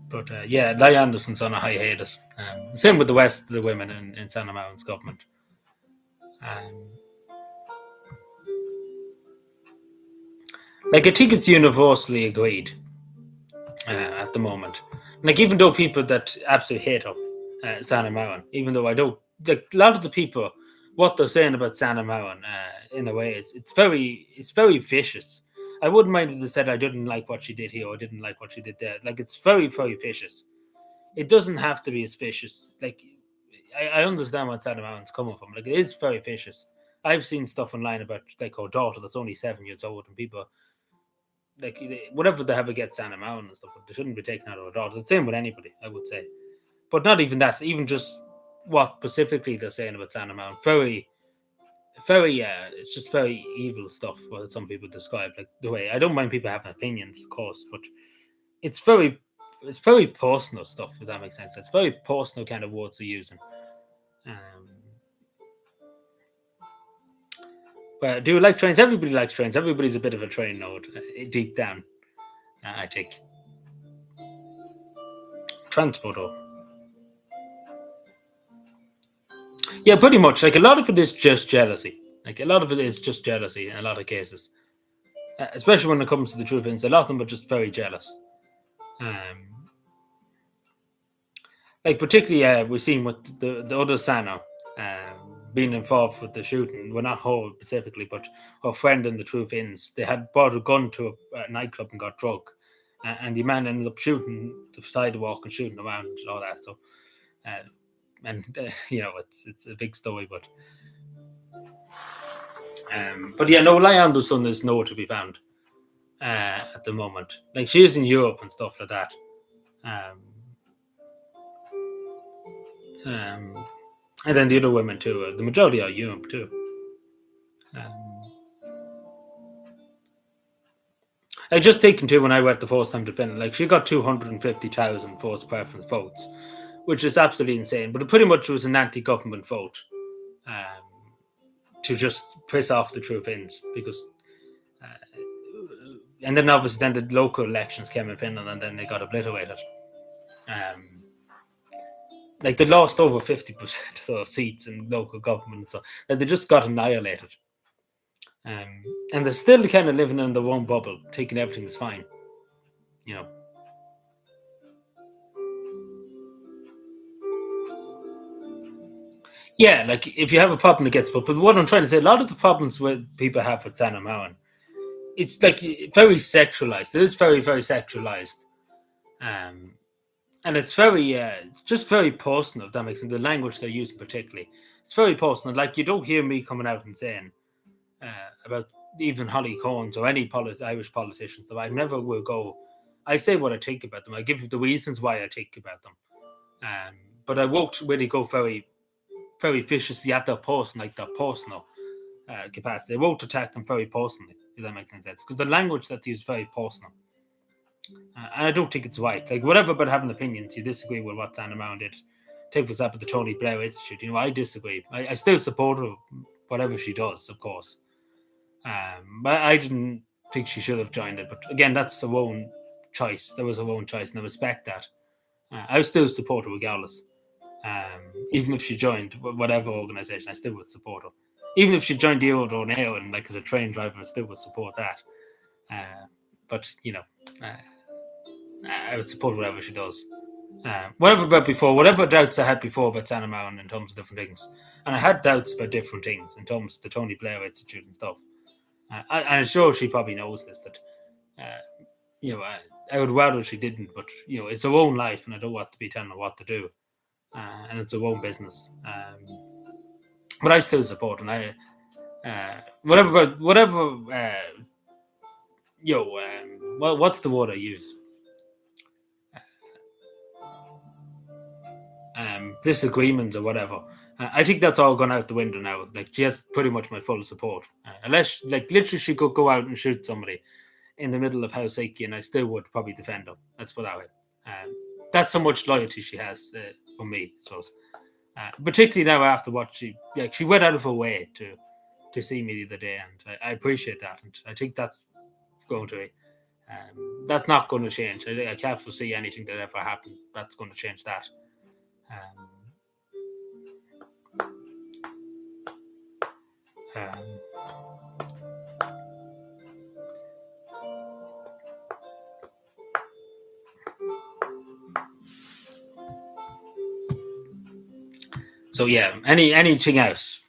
But yeah, Larry Anderson's on a hiatus. Same with the rest of the women in Sanna Marin's government. Like I think it's universally agreed at the moment. Like even though people that absolutely hate her, Sanna Marin, even though I don't, like a lot of the people, what they're saying about Sanna Marin, in a way, it's very vicious. I wouldn't mind if they said I didn't like what she did here or I didn't like what she did there. Like it's very, very vicious. It doesn't have to be as vicious. Like I understand what Sanna Marin's coming from. Like it is very vicious. I've seen stuff online about like her daughter that's only 7 years old, and people like whatever they have against Sanna Marin and stuff, but they shouldn't be taken out of her daughter. It's the same with anybody, I would say. But not even that. Even just what specifically they're saying about Sanna Marin, very, it's just very evil stuff. What some people describe, like the way I don't mind people having opinions, of course, but it's very personal stuff. If that makes sense, it's very personal kind of words they're using. But do you like trains? Everybody likes trains. Everybody's a bit of a train node deep down, I think. Transport, though. Yeah, pretty much. Like a lot of it is just jealousy. Like a lot of it is just jealousy in a lot of cases, especially when it comes to the true things. A lot of them are just very jealous. Like particularly, we've seen with the other Sanna being involved with the shooting. Well, not her specifically, but her friend in the True Finns. They had brought a gun to a nightclub and got drunk, and the man ended up shooting the sidewalk and shooting around and all that. So, it's a big story, but yeah, no, Larry Anderson is nowhere to be found at the moment. Like she is in Europe and stuff like that. And then the other women too. The majority are Europe too. I just taken to when I went the first time to Finland. Like she got 250,000 first preference votes, which is absolutely insane. But it pretty much was an anti-government vote to just piss off the True Finns because and then obviously then the local elections came in Finland, and then they got obliterated. Like they lost over 50% of seats in local government, so like, they just got annihilated. And they're still kind of living in their own bubble, thinking everything's fine, you know. Yeah, like if you have a problem, it gets. But what I'm trying to say, a lot of the problems with people have with Santa Marin, it's like very sexualized. It is very, very sexualized, um, and it's very, just very personal. If that makes sense. The language they're using, particularly, it's very personal. Like you don't hear me coming out and saying about even Holly Corns or any Irish politicians. So I never will go. I say what I think about them. I give you the reasons why I think about them. But I won't really go very, very viciously at their person, like their personal capacity. I won't attack them very personally, if that makes any sense. Because the language that they use is very personal. And I don't think it's right. Like, whatever about having opinions, you disagree with what Santa Marin did. Take, for example, the Tony Blair Institute. I disagree. I still support her, whatever she does, of course. But I didn't think she should have joined it. But again, that's her own choice. That was her own choice, and I respect that. I would still support her regardless. Even if she joined whatever organisation, I still would support her. Even if she joined the Euro now and like as a train driver, I still would support that. But I would support whatever she does. Whatever doubts I had before about Santa Marin in terms of different things, and I had doubts about different things in terms of the Tony Blair Institute and stuff. And I'm sure she probably knows this, that I would rather she didn't, but it's her own life, and I don't want to be telling her what to do, and it's her own business. But I still support, and what's the word I use? Disagreements or whatever. I think that's all gone out the window now. Like she has pretty much my full support, unless like literally she could go out and shoot somebody in the middle of Helsinki, and I still would probably defend her. Let's put that way. That's how much loyalty she has for me. So, particularly now after what she went out of her way to see me the other day, and I appreciate that, and I think that's going to. That's not going to change. I can't foresee anything that ever happened that's going to change that. So yeah, anything else?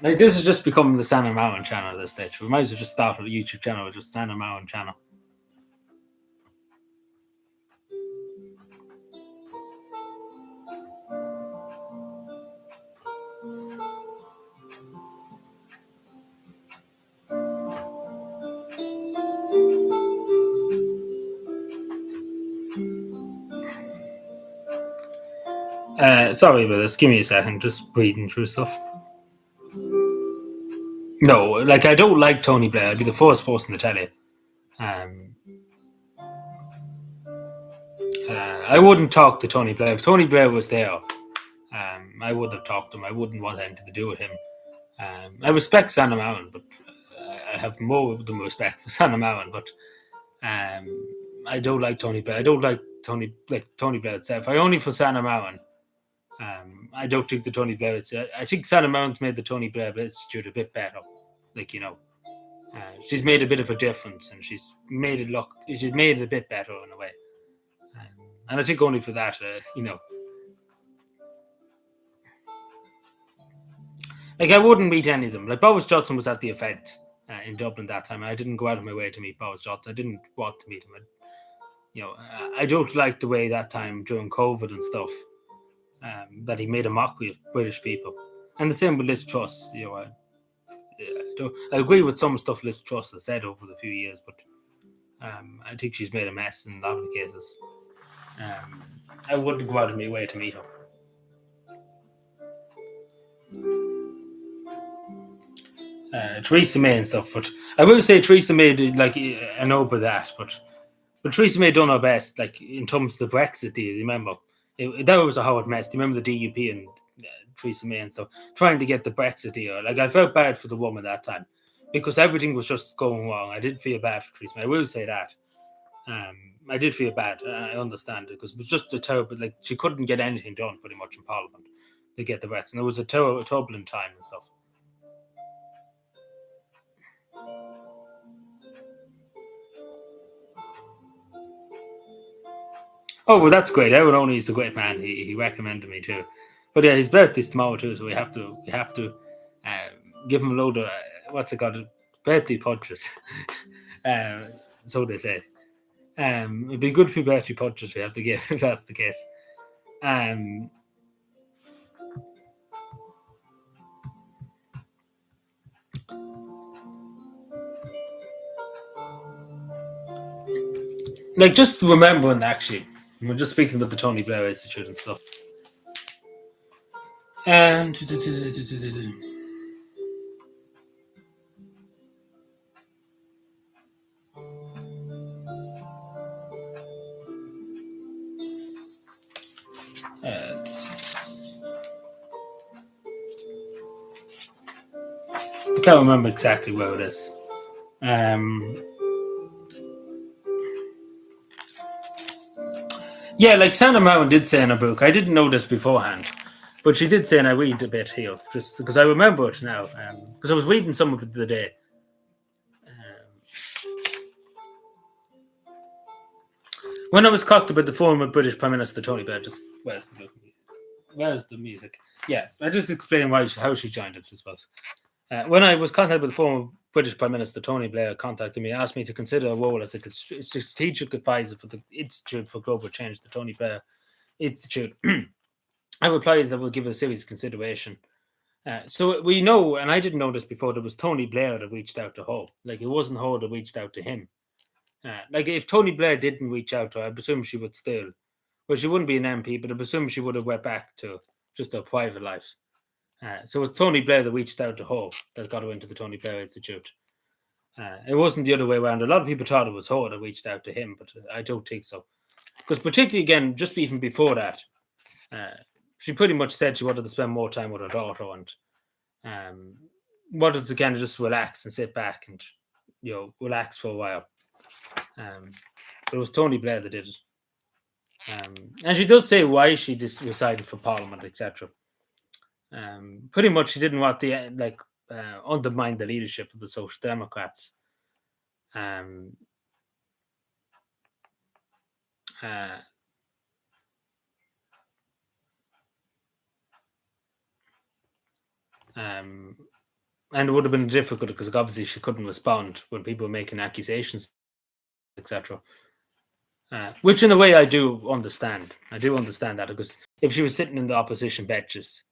Like this is just becoming the Santa Marin channel at this stage. We might as well just start with a YouTube channel with just Santa Marin channel. Sorry about this. Give me a second. Just reading through stuff. No, like I don't like Tony Blair. I'd be the first person to tell you. I wouldn't talk to Tony Blair. If Tony Blair was there, I would have talked to him. I wouldn't want anything to do with him. I respect Santa Marin, but I have more than respect for Santa Marin. But I don't like Tony Blair. I don't like Tony Blair itself. I only for Santa Marin. I don't think the Tony Blair. I think Santa Marin's made the Tony Blair Institute a bit better. Like she's made a bit of a difference, and she's made it a bit better in a way. And I think only for that, like I wouldn't meet any of them. Like Boris Johnson was at the event in Dublin that time, and I didn't go out of my way to meet Boris Johnson. I didn't want to meet him. I don't like the way that time during COVID and stuff that he made a mockery of British people, and the same with Liz Truss. I agree with some stuff Liz Truss has said over the few years, but I think she's made a mess in a lot of the cases. I wouldn't go out of my way to meet her. Theresa May and stuff, but I will say Theresa May did I know about that, but Theresa May done her best, like in terms of the Brexit deal. Remember, that was a hard mess. Do you remember the DUP and Theresa May and stuff trying to get the Brexit deal? Like I felt bad for the woman that time because everything was just going wrong. I did feel bad for Theresa May. I will say that. I did feel bad, and I understand it because it was just a terrible. Like she couldn't get anything done pretty much in Parliament to get the Brexit, and it was a terrible, turbulent time and stuff. Oh well, that's great. Aaron Only is a great man. He recommended me too. But yeah, his birthday's tomorrow too, so we have to give him a load of what's it called, birthday punches. uh, so they say. It'd be good for birthday punches we have to give if that's the case. Um, like just remembering actually, we're just speaking about the Tony Blair Institute and stuff. Um, uh, I can't remember exactly where it is. Um, yeah, like Sandra Mowen did say in her book. I didn't know this beforehand, but she did say, and I read a bit here, just because I remember it now, because I was reading some of it today. When I was cocked about the former British Prime Minister Tony Blair, just where's the music? Yeah, I just explained how she joined it, I suppose. When I was contacted by the former British Prime Minister Tony Blair, contacted me, asked me to consider a role as a strategic advisor for the Institute for Global Change, the Tony Blair Institute. I replied that we'll give it a serious consideration. So we know, and I didn't know this before, there was Tony Blair that reached out to her. Like it wasn't her that reached out to him. Like if Tony Blair didn't reach out to her, I presume she would still. Well, she wouldn't be an MP, but I presume she would have went back to just her private life. So it's Tony Blair that reached out to her that got her into the Tony Blair Institute. It wasn't the other way around. A lot of people thought it was her that reached out to him, but I don't think so. Because particularly, again, just even before that, she pretty much said she wanted to spend more time with her daughter and wanted to kind of just relax and sit back and, relax for a while. But it was Tony Blair that did it. And she does say why she decided for Parliament, etc. Pretty much, she didn't want to undermine the leadership of the Social Democrats. Um, uh, and it would have been difficult because obviously she couldn't respond when people were making accusations, etc. Which, in a way, I do understand. I do understand that because if she was sitting in the opposition benches,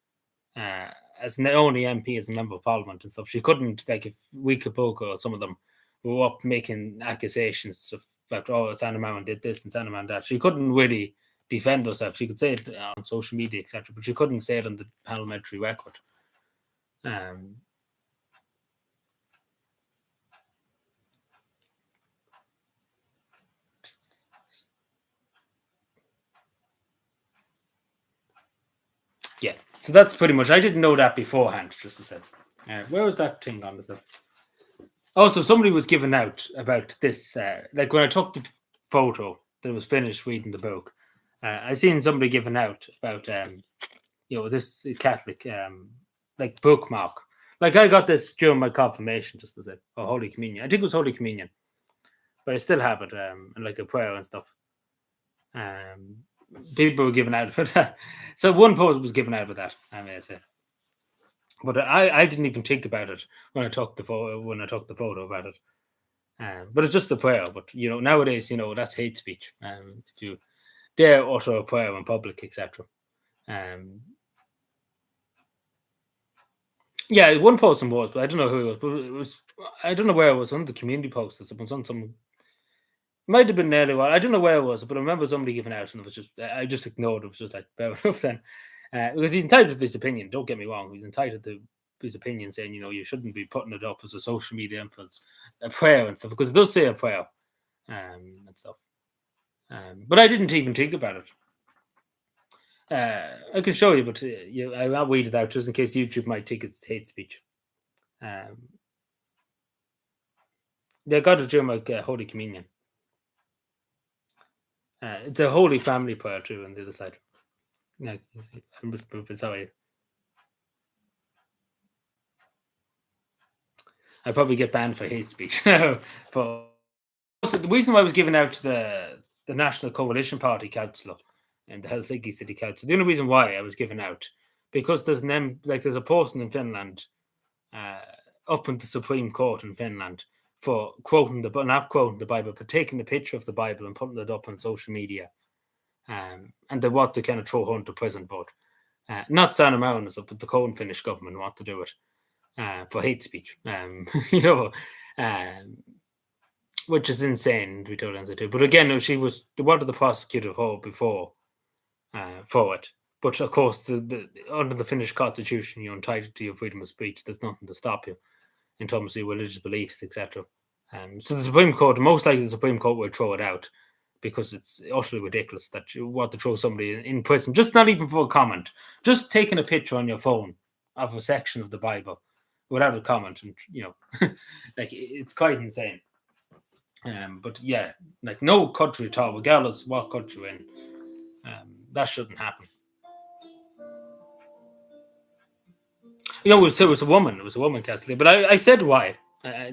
as the only MP, as a member of Parliament and stuff, she couldn't, like, if Wika Poker or some of them were up making accusations about, oh, Sandra Mowen did this and Sandra Mowen that, she couldn't really defend herself. She could say it on social media, etc., but she couldn't say it on the parliamentary record. Yeah, so that's pretty much. I didn't know that beforehand. Just to say, where was that thing on the? Also, somebody was giving out about this. Like when I took the photo that was finished reading the book, I seen somebody giving out about this Catholic like bookmark. Like I got this during my confirmation, just to say, or Holy Communion. I think it was Holy Communion, but I still have it and like a prayer and stuff. People were giving out for that. So one post was given out with that, I may say. But I didn't even think about it when I took the photo about it. But it's just a prayer. But nowadays, that's hate speech. If you dare utter a prayer in public, etc. Yeah, one person was, but I don't know who it was. But it was, I don't know where it was on the community post. It was on some. Might have been early on. I don't know where it was, but I remember somebody giving out, and it was just I just ignored it. It was just like fair enough then, because he's entitled to his opinion. Don't get me wrong; he's entitled to his opinion, saying you shouldn't be putting it up as a social media influence, a prayer and stuff, because it does say a prayer and stuff. But I didn't even think about it. I can show you, but I'll read it out just in case YouTube might think it's hate speech. They got it during my Holy Communion. It's a Holy Family prayer too on the other side. Yeah, I'm just moving. Sorry, I probably get banned for hate speech. But also, the reason why I was given out to the National Coalition Party councillor and the Helsinki City Council, the only reason why I was given out, because there's a person in Finland uh, up in the Supreme Court in Finland for not quoting the Bible, but taking a picture of the Bible and putting it up on social media, and they want to kind of throw her into prison for it. Not Sanna Marin, but the Cohen Finnish government want to do it for hate speech. You know, um, which is insane to be told answer to. But again, she was they wanted the prosecutor her before for it. But of course, under the Finnish constitution, you're entitled to your freedom of speech. There's nothing to stop you in terms of your religious beliefs, etc. So the Supreme Court, most likely the Supreme Court will throw it out because it's utterly ridiculous that you want to throw somebody in prison, just not even for a comment, just taking a picture on your phone of a section of the Bible without a comment, and like it's quite insane. But yeah, like no country at all, regardless what country you're in, that shouldn't happen. It was a woman. It was a woman, Cassidy. But I said why.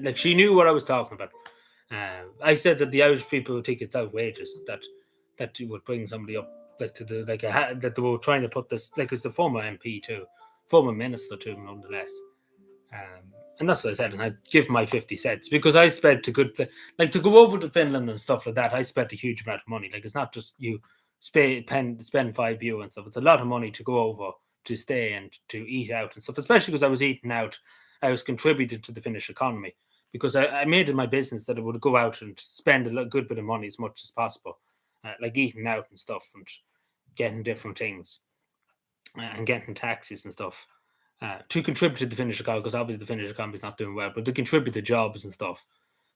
Like she knew what I was talking about. I said that the Irish people think it's outrageous that you would bring somebody up like to the that they were trying to put this like it's a former MP too, former minister too, nonetheless. And that's what I said, and I give my 50 cents because I spent to to go over to Finland and stuff like that. I spent a huge amount of money. Like it's not just you spend €5 and stuff. It's a lot of money to go over to stay and to eat out and stuff. Especially because I was eating out, I was contributing to the Finnish economy because I made it my business that I would go out and spend a good bit of money as much as possible, like eating out and stuff and getting different things and getting taxis and stuff to contribute to the Finnish economy, because obviously the Finnish economy is not doing well, but to contribute to jobs and stuff.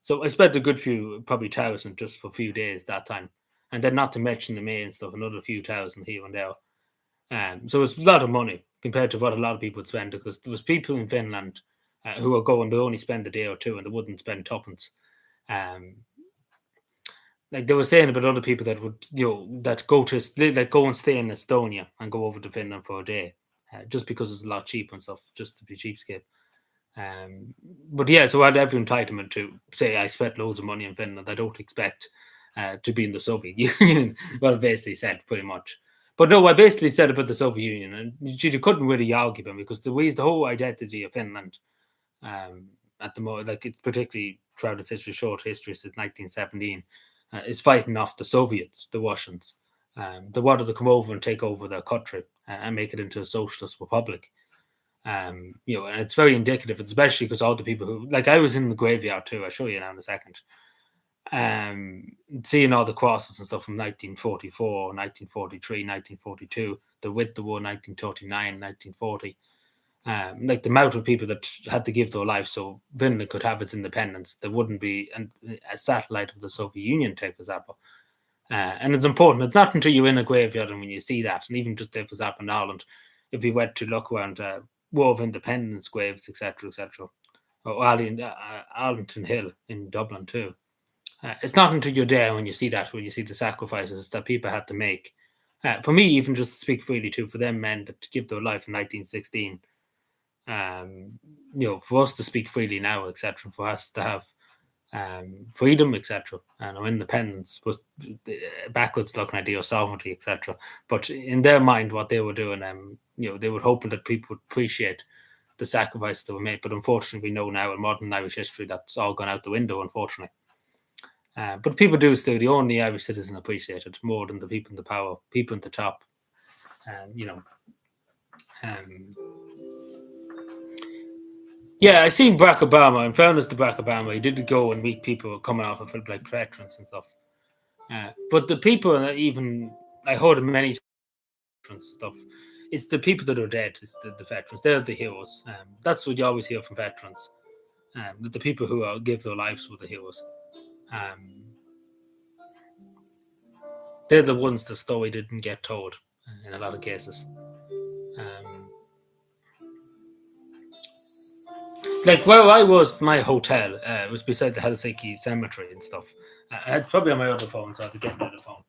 So I spent a good few, probably thousand, just for a few days that time, and then not to mention the May and stuff, another few thousand here and there. So it's a lot of money compared to what a lot of people would spend, because there was people in Finland who were going to only spend a day or two and they wouldn't spend tuppence. Like they were saying about other people that would, that go and stay in Estonia and go over to Finland for a day, just because it's a lot cheaper and stuff, just to be cheapskate. But yeah, so I had every entitlement to say I spent loads of money in Finland. I don't expect to be in the Soviet Union. Well, I basically said pretty much. But no, I basically said about the Soviet Union, and you couldn't really argue them because the whole identity of Finland at the moment, like it's particularly throughout its short history since 1917, is fighting off the Soviets, the Russians. They wanted to come over and take over their country and make it into a socialist republic. And it's very indicative, especially because all the people who, like, I was in the graveyard too. I'll show you now in a second. Seeing all the crosses and stuff from 1944, 1943, 1942, the with the war, 1939, 1940. Like the amount of people that had to give their life so Finland could have its independence, there wouldn't be a satellite of the Soviet Union, take for example. And it's important. It's not until you're in a graveyard and when you see that, and even just if it was up in Ireland, if you went to look around War of Independence graves, etc., etc., or Arlington Hill in Dublin too. It's not until you're there when you see that, when you see the sacrifices that people had to make. For me, even just to speak freely too, for them men that give their life in 1916, for us to speak freely now, etc., for us to have freedom, etc., and our independence was backwards looking at your sovereignty, etc. But in their mind, what they were doing, they were hoping that people would appreciate the sacrifices that were made. But unfortunately, we know now in modern Irish history that's all gone out the window, unfortunately. But people do still, the only Irish citizen appreciate it more than the people in the power, people at the top. Yeah, I seen Barack Obama. In fairness to Barack Obama, he did go and meet people coming off of like veterans and stuff. But the people, even I heard many veterans stuff. It's the people that are dead. It's the veterans. They're the heroes. That's what you always hear from veterans. The people who give their lives were the heroes. They're the ones the story didn't get told in a lot of cases. Like where I was, my hotel was beside the Helsinki cemetery and stuff. I had probably on my other phone, so I had to get my other phone.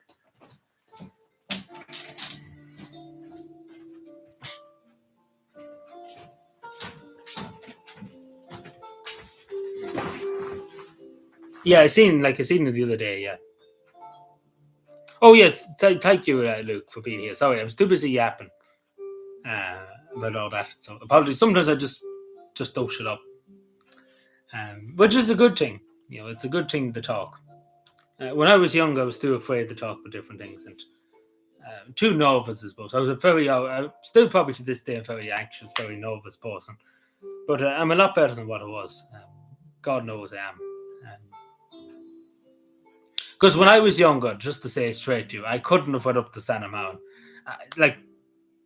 Yeah, I seen it the other day. Yeah. Oh yes, thank you, Luke, for being here. Sorry, I was too busy yapping about all that. So apologies. Sometimes I just don't shut up, which is a good thing. It's a good thing to talk. When I was young, I was too afraid to talk about different things and too nervous, I suppose. I was still probably to this day, a very anxious, very nervous person. But I'm a lot better than what I was. God knows I am. Because when I was younger, just to say it straight to you, I couldn't have went up to Santa Mountain. Like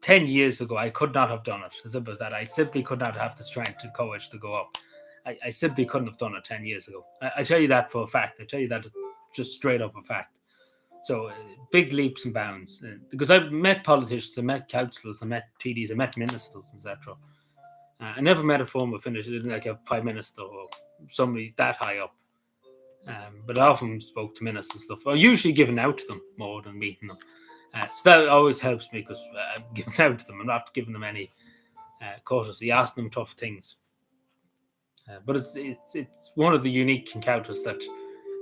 10 years ago, I could not have done it. As simple as that. I simply could not have the strength and courage to go up. I simply couldn't have done it 10 years ago. I tell you that for a fact. I tell you that just straight up a fact. So big leaps and bounds. Because I've met politicians, I met councillors, I met TDs, I met ministers, etc. I never met a former finisher, like a prime minister or somebody that high up. But I often spoke to ministers and stuff. I'm usually giving out to them more than meeting them. So that always helps me because I'm giving out to them. I'm not giving them any courtesy, asking them tough things. But it's one of the unique encounters that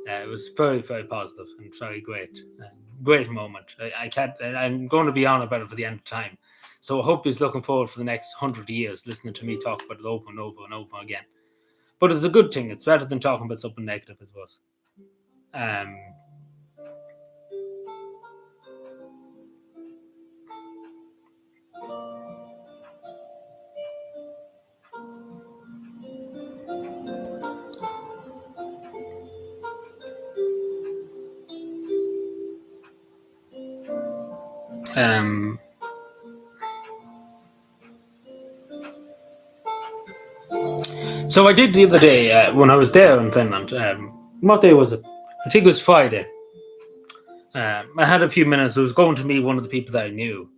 it was very, very positive and very great. Great moment. I can't. I'm going to be on about it for the end of time. So I hope he's looking forward for the next 100 years, listening to me talk about it over and over and over again. But it's a good thing. It's better than talking about something negative, I suppose. So I did the other day when I was there in Finland. What day was it? I think it was Friday. I had a few minutes. I was going to meet one of the people that I knew.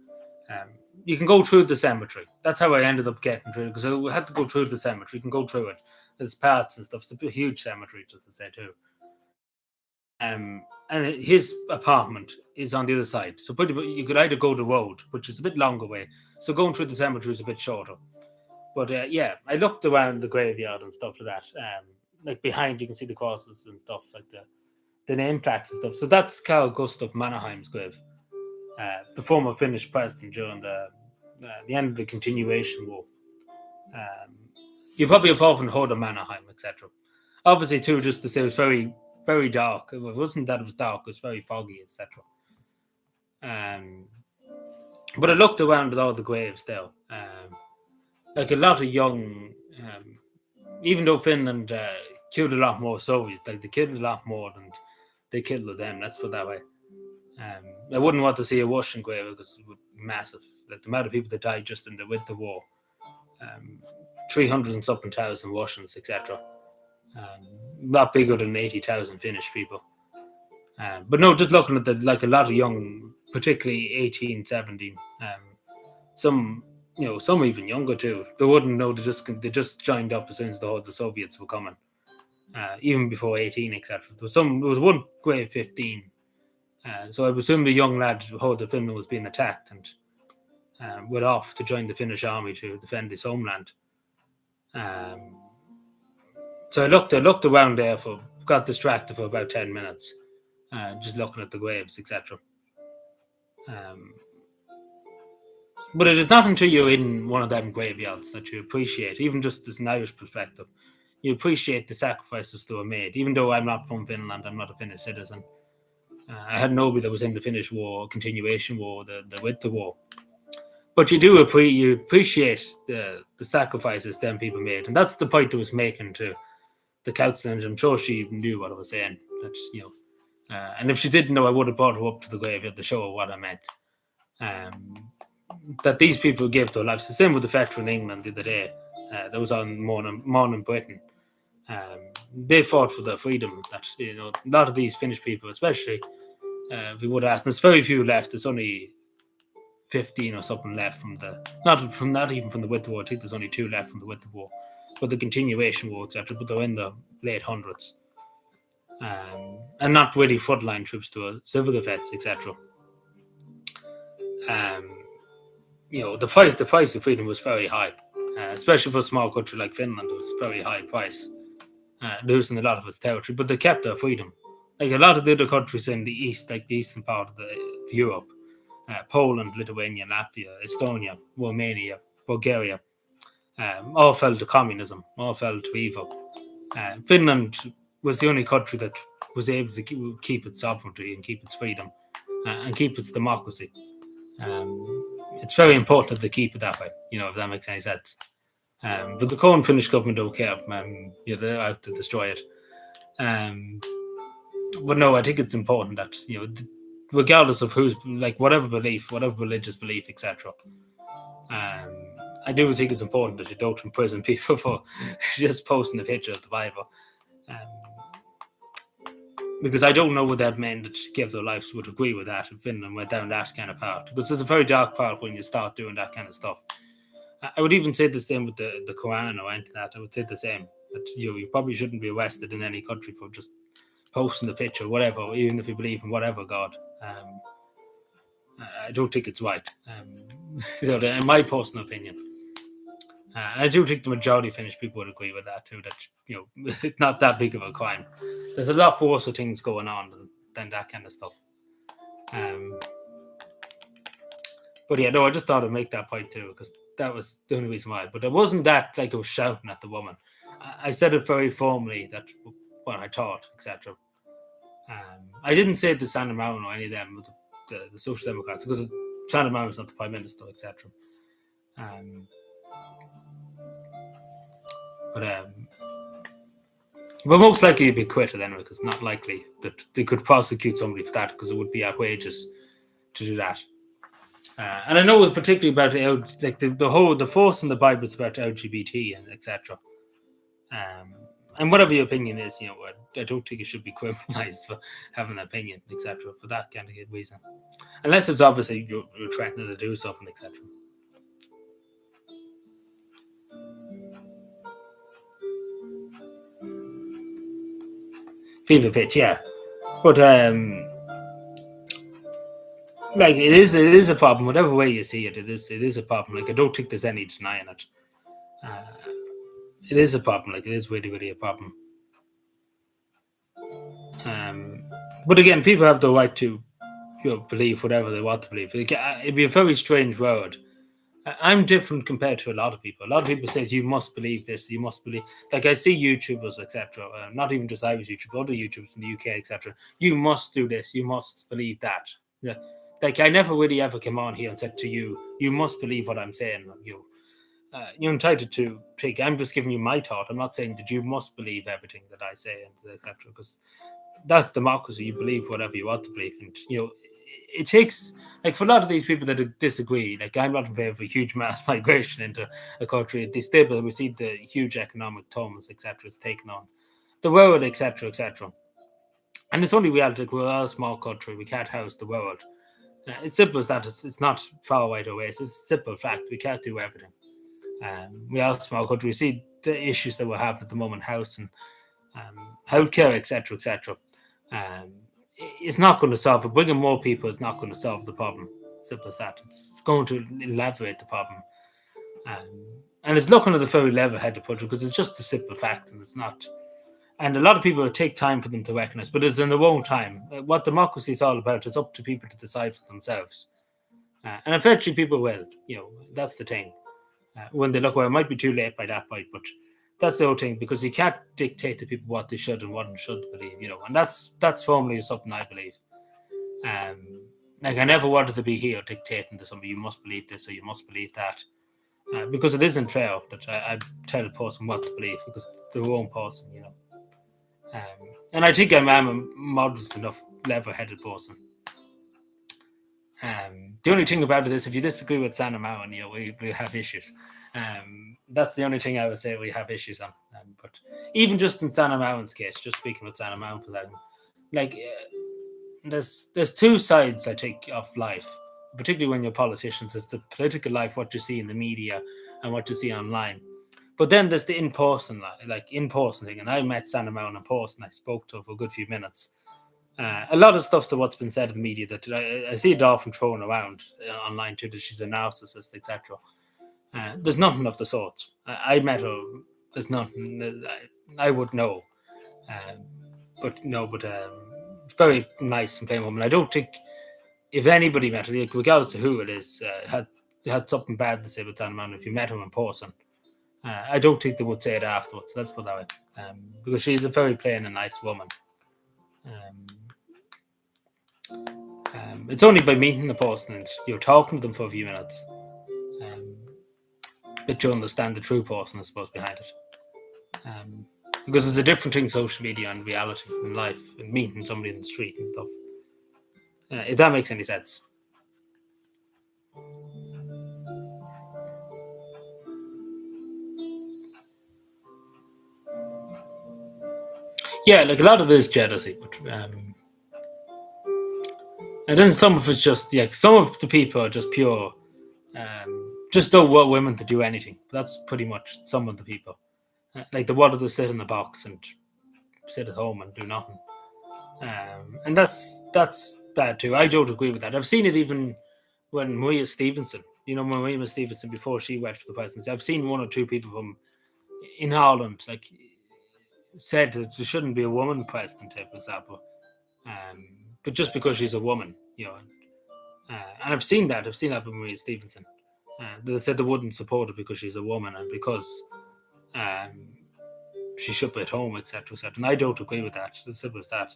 You can go through the cemetery. That's how I ended up getting through because I had to go through the cemetery. You can go through it. There's parts and stuff. It's a huge cemetery, just to say too. And his apartment is on the other side. So you could either go the road, which is a bit longer way. So going through the cemetery is a bit shorter. But yeah, I looked around the graveyard and stuff like that. Like behind, you can see the crosses and stuff like the name plaques and stuff. So that's Carl Gustav Mannerheim's grave, the former Finnish president during the end of the Continuation War. You probably have often heard of Mannerheim, etc. Obviously, too, just to say it was very, very dark. It wasn't that it was dark; it was very foggy, etc. But I looked around at all the graves there. Like a lot of young, even though Finland killed a lot more Soviets, like they killed a lot more than they killed them. Let's put it that way. I wouldn't want to see a Russian grave because it would be massive. Like the amount of people that died just with the war, 300 and something thousand Russians, etc. Not bigger than 80,000 Finnish people. But no, just looking at like a lot of young, particularly 18, 17, some even younger too. They wouldn't know. They just joined up as soon as the Soviets were coming, even before 18, etc. There was one grave 15. So I presume the young lad heard the Finland was being attacked and went off to join the Finnish army to defend his homeland. So I looked around there got distracted for about 10 minutes, just looking at the graves, etc. But it is not until you're in one of them graveyards that you appreciate, even just as an Irish perspective, you appreciate the sacrifices that were made. Even though I'm not from Finland, I'm not a Finnish citizen. I had nobody that was in the Finnish War, Continuation War, the Winter War. But you appreciate the sacrifices them people made, and that's the point I was making to the council, and I'm sure she knew what I was saying. That and if she didn't know, I would have brought her up to the graveyard to show her what I meant. That these people gave their lives. The same with the veteran in England the other day. That was on Morning Britain. They fought for their freedom. That a lot of these Finnish people, especially, we would ask. There's very few left. There's only 15 or something left from not even from the Winter War. I think there's only 2 left from the Winter War. for the continuation war, etc. But they're in the late hundreds, and not really frontline troops to a civil defense, etc. Um, the price of freedom was very high, especially for a small country like Finland. It was a very high price, losing a lot of its territory, but they kept their freedom. Like a lot of the other countries in the east, like the eastern part of Europe, Poland, Lithuania, Latvia, Estonia, Romania, Bulgaria, all fell to communism, all fell to evil. Finland was the only country that was able to keep its sovereignty and keep its freedom and keep its democracy. It's very important to keep it that way, if that makes any sense. But the current Finnish government don't care. They're out to destroy it. But no, I think it's important that, regardless of who's, like, whatever belief, whatever religious belief, etc. I do think it's important that you don't imprison people for just posting a picture of the Bible. Because I don't know what that men that gave their lives would agree with that if Finland went down that kind of path. Because it's a very dark path when you start doing that kind of stuff. I would even say the same with the Quran or anything like that. I would say the same. That you probably shouldn't be arrested in any country for just posting the picture, whatever, even if you believe in whatever God. I don't think it's right. So in my personal opinion. I do think the majority of Finnish people would agree with that too, that, it's not that big of a crime. There's a lot worse things going on than that kind of stuff. But yeah, no, I just thought I'd make that point too, because that was the only reason why. But it wasn't that like I was shouting at the woman. I said it very formally, that what I thought, etc. I didn't say it to Sanna Marin or any of them, the Social Democrats, because Sanna Marin's not the Prime Minister, etc. But most likely it'd be acquitted anyway, because it's not likely that they could prosecute somebody for that, because it would be outrageous to do that. And I know it's particularly about like the force in the Bible is about LGBT and etc. And whatever your opinion is, I don't think it should be criminalized for having an opinion, etc. For that kind of reason, unless it's obviously you're threatening to do something, etc. Fever pitch, yeah, but like it is a problem. Whatever way you see it, it is a problem. Like I don't think there's any denying it. It is a problem. Like it is really, really a problem. But again, people have the right to, believe whatever they want to believe. It'd be a very strange world. I'm different compared to a lot of people. A lot of people say you must believe this, you must believe. Like I see YouTubers, etc. Not even just Irish YouTubers, other YouTubers in the UK, etc. You must do this, you must believe that. Yeah. Like I never really ever came on here and said to you, you must believe what I'm saying. You're entitled to take. I'm just giving you my thought. I'm not saying that you must believe everything that I say, etc. Because that's democracy. You believe whatever you want to believe, and it takes, like, for a lot of these people that disagree. Like I'm not in favor of a huge mass migration into a country. Destabilize. We see the huge economic turmoil, etc. It's taken on the world, etc., etc. And it's only reality. Like, we're a small country. We can't house the world. It's simple as that. It's not far away to waste. It's a simple fact. We can't do everything. We are a small country. We see the issues that we're having at the moment, housing, healthcare, etc., etc. It's not going to solve it. Bringing more people is not going to solve the problem. Simple as that. It's going to elaborate the problem. And it's looking at the very level-headed approach, because it's just a simple fact, and it's not. And a lot of people, it take time for them to recognize, but it's in their own time. What democracy is all about, it's up to people to decide for themselves. And eventually people will. That's the thing. When they look, well, it might be too late by that point, but that's the whole thing, because you can't dictate to people what they should and what they shouldn't believe, and that's formally something I believe. Like I never wanted to be here dictating to somebody, you must believe this or you must believe that, because it isn't fair that I tell a person what to believe, because it's their own person, and I think I'm a modest enough, level-headed person. The only thing about it is, if you disagree with Sanna Marin, we have issues. That's the only thing I would say we have issues on. But even just in Sanna Marin's case, just speaking with Sanna Marin for that, like there's two sides, I think, of life, particularly when you're politicians. It's the political life, what you see in the media and what you see online. But then there's the in-person, like in-person thing. And I met Santa Mountain in person. I spoke to her for a good few minutes. A lot of stuff to what's been said in media that I see it often thrown around online too, that she's a narcissist, etc. There's nothing of the sort. I met her. There's nothing. I would know. Um, but no, but very nice and plain woman. I don't think if anybody met her, like, regardless of who it is, had something bad to say about Santa Mountain, if you met her in person, I don't think they would say it afterwards. Let's put it that way, because she's a very plain and nice woman. It's only by meeting the person and you're talking to them for a few minutes that you understand the true person, I suppose, behind it. Because it's a different thing, social media and reality in life, and meeting somebody in the street and stuff. If that makes any sense. Yeah, like a lot of it is jealousy, but and then some of it's just some of the people are just pure, just don't want women to do anything. That's pretty much some of the people. Like they wanted to sit in the box and sit at home and do nothing, and that's bad too. I don't agree with that. I've seen it even when Maria Stevenson, Maria Stevenson before she went for the presidency. I've seen one or two people from in Ireland like said that there shouldn't be a woman president, for example, but just because she's a woman, and I've seen that with Maria Stevenson. They said they wouldn't support her because she's a woman and because she should be at home, etc., etc. And I don't agree with that. As simple as that.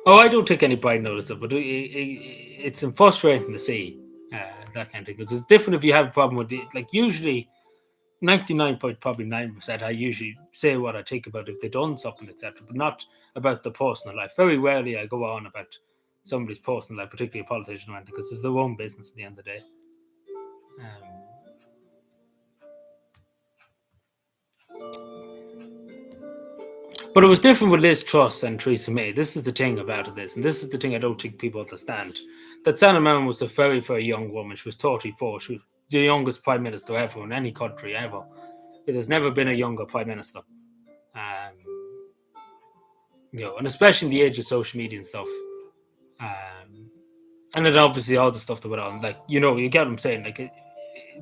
I don't take any pride in it, but it's frustrating to see that kind of thing. Because it's different if you have a problem with it. Like usually, 99.9%, I usually say what I think about if they've done something, etc., but not about the personal life. Very rarely I go on about somebody's personal life, particularly a politician or anything, because it's their own business at the end of the day. But it was different with Liz Truss and Theresa May. This is the thing about this, and this is the thing I don't think people understand. That Santa Mountain was a very, very young woman. She was 34. She was the youngest prime minister ever in any country ever. There's never been a younger prime minister. And especially in the age of social media and stuff. And then obviously all the stuff that went on. Like, you get what I'm saying. Like,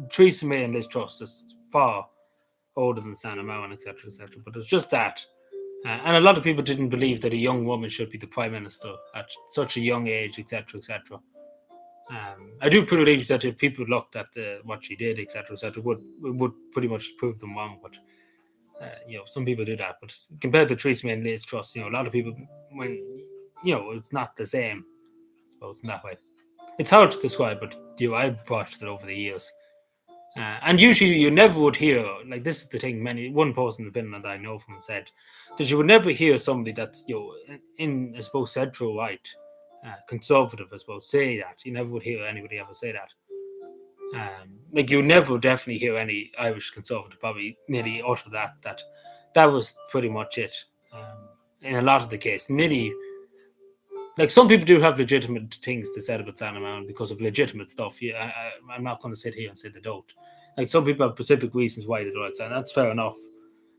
Theresa May and Liz Truss is far older than Santa Mountain, etc., etc. But it's just that. And a lot of people didn't believe that a young woman should be the prime minister at such a young age, etc., etc. I do believe that if people looked at what she did, etc., etc., would pretty much prove them wrong. But some people do that. But compared to Theresa May and Liz Truss, a lot of people, when it's not the same. I suppose in that way, it's hard to describe. But I've watched it over the years. And usually you never would hear, like this is the thing, one person in Finland I know from said, that you would never hear somebody that's, in, I suppose, central right, conservative, I suppose, say that. You never would hear anybody ever say that. Like you never definitely hear any Irish conservative probably nearly utter that was pretty much it. In a lot of the case, nearly, like some people do have legitimate things to say about Santa Mountain because of legitimate stuff. Yeah, I'm not going to sit here and say they don't. Like some people have specific reasons why they don't like Santa. That's fair enough,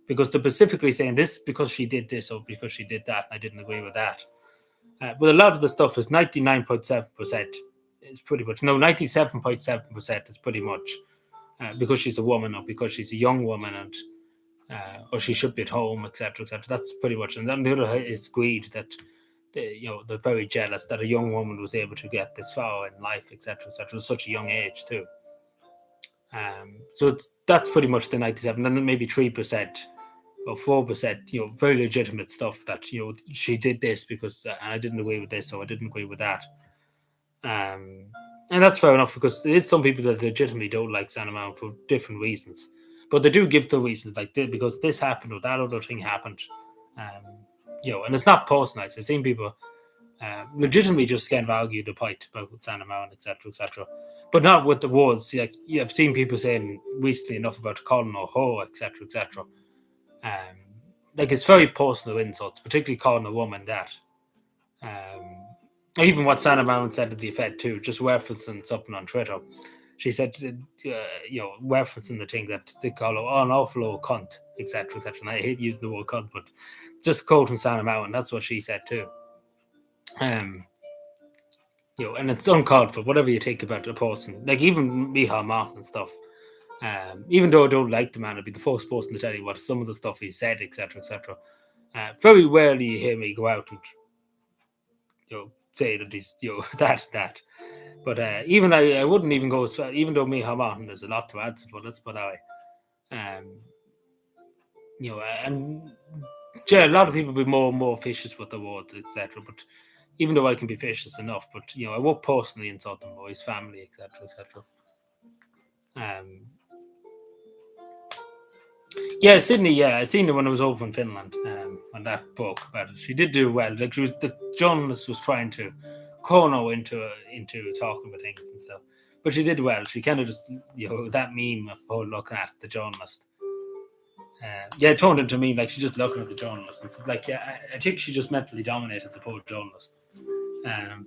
because they're specifically saying this because she did this or because she did that, and I didn't agree with that. But a lot of the stuff is 99.7%. It's pretty much 97.7% is pretty much because she's a woman or because she's a young woman and or she should be at home, etc., etc. That's pretty much. And then the other is greed that. They're very jealous that a young woman was able to get this far in life, etc., etc., at such a young age too. So that's pretty much the 97, and then maybe 3% or 4%, very legitimate stuff that she did this because and I didn't agree with this or I didn't agree with that. And that's fair enough because there is some people that legitimately don't like Santa Mountain for different reasons, but they do give the reasons like because this happened or that other thing happened. And it's not personalized. I've seen people legitimately just kind of argue the point about Santa Mountain, etc., etc., but not with the words. Like I've seen people saying recently enough about calling her whore, etc., etc. Like it's very personal insults, particularly calling a woman that. Even what Santa Mount said to the effect too, just referencing something on Twitter. She said, referencing the thing that they call an awful old cunt, etc., etc. And I hate using the word cunt, but just quoting Santa Mount, that's what she said too. Um, and it's uncalled for. Whatever you think about a person, like even Michal Martin and stuff. Even though I don't like the man, I'd be the first person to tell you what some of the stuff he said, etc., etc. Very rarely you hear me go out and say that he's that. But even I wouldn't even go as far, even though Michal Martin there's a lot to answer for. Let's put that way. And yeah, a lot of people be more and more vicious with the words, etc. But even though I can be vicious enough, but I won't personally insult him or his family, etc., etc. Yeah, Sydney. Yeah, I seen her when I was over in Finland. On that book about it, she did do well. Like the journalist was trying to corner into talking about things and stuff, but she did well. She kind of just that meme of her looking at the journalist. Yeah, it turned into me like she's just looking at the journalist. It's like I think she just mentally dominated the poor journalist. Um,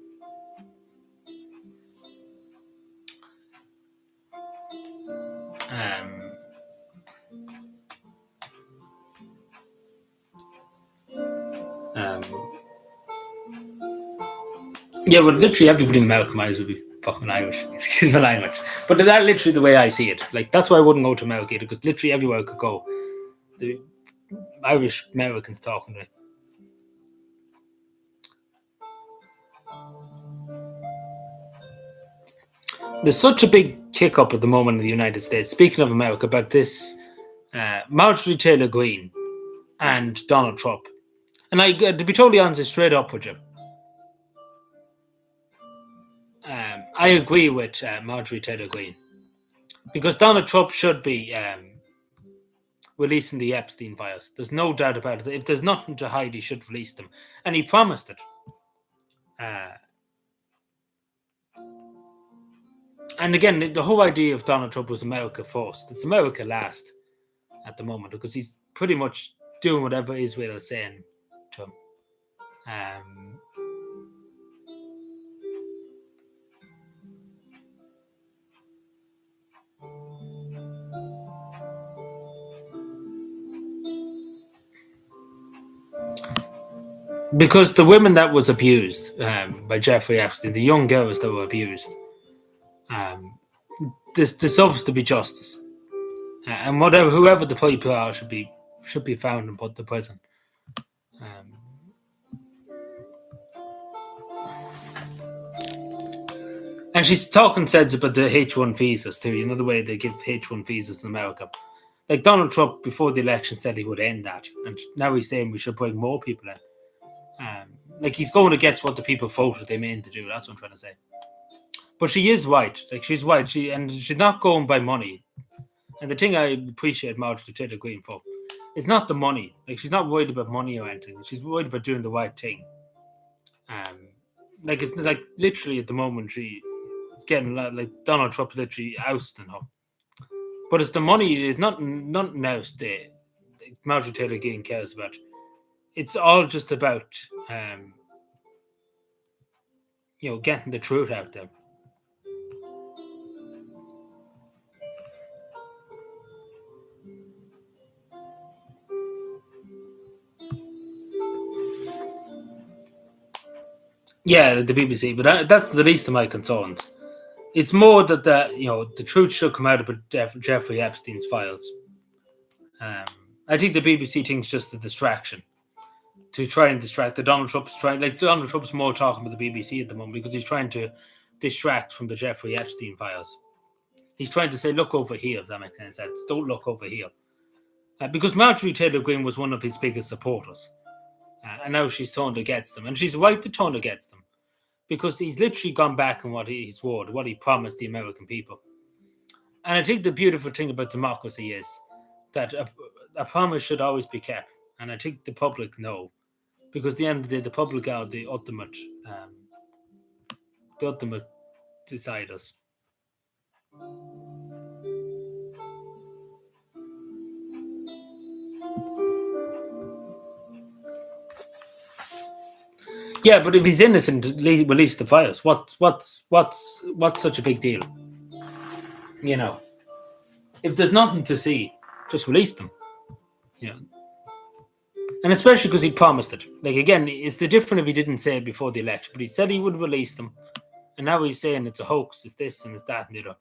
um, um, yeah, but literally everybody in American eyes would be fucking Irish. Excuse my language, but that's literally the way I see it. Like that's why I wouldn't go to America because literally everywhere I could go, the Irish Americans talking to me. There's such a big kick up at the moment in the United States. Speaking of America, about this Marjorie Taylor Greene and Donald Trump. And to be totally honest, straight up with you, I agree with Marjorie Taylor Greene because Donald Trump should be releasing the Epstein files. There's no doubt about it. If there's nothing to hide, he should release them, and he promised it. Uh, and again, the whole idea of Donald Trump was America first. It's America last at the moment because he's pretty much doing whatever Israel is saying to him. Um, because the women that was abused by Jeffrey Epstein, the young girls that were abused, um, this deserves to be justice, and whoever the people are should be found and put to prison. Um, and she's talking sense about the H1 visas too. The way they give H1 visas in America. Like Donald Trump before the election said he would end that, and now he's saying we should bring more people in. Like he's going against what the people voted him in to do. That's what I'm trying to say. But she is right. Like she's right. She's not going by money. And the thing I appreciate Marjorie Taylor Greene for, it's not the money. Like she's not worried about money or anything. She's worried about doing the right thing. Like it's like literally at the moment she's getting like Donald Trump literally ousting her. But it's the money. It's nothing else that Marjorie Taylor Greene cares about. It's all just about getting the truth out there. Yeah, the BBC, but that's the least of my concerns. It's more that the truth should come out about Jeffrey Epstein's files. Um, I think the BBC thinks just a distraction to try and distract. The Donald Trump's trying, like Donald Trump's more talking about the BBC at the moment because he's trying to distract from the Jeffrey Epstein files. He's trying to say, "Look over here." If that makes any sense, don't look over here, because Marjorie Taylor Greene was one of his biggest supporters, and now she's turned against him, and she's right to turn against him because he's literally gone back on his word, what he promised the American people. And I think the beautiful thing about democracy is that a promise should always be kept. And I think the public know, because at the end of the day, the public are the ultimate deciders. Yeah, but if he's innocent, release the files. What's such a big deal? You know, if there's nothing to see, just release them. You know, and especially because he promised it. Like again, it's the different if he didn't say it before the election, but he said he would release them, and now he's saying it's a hoax, it's this and it's that and the other.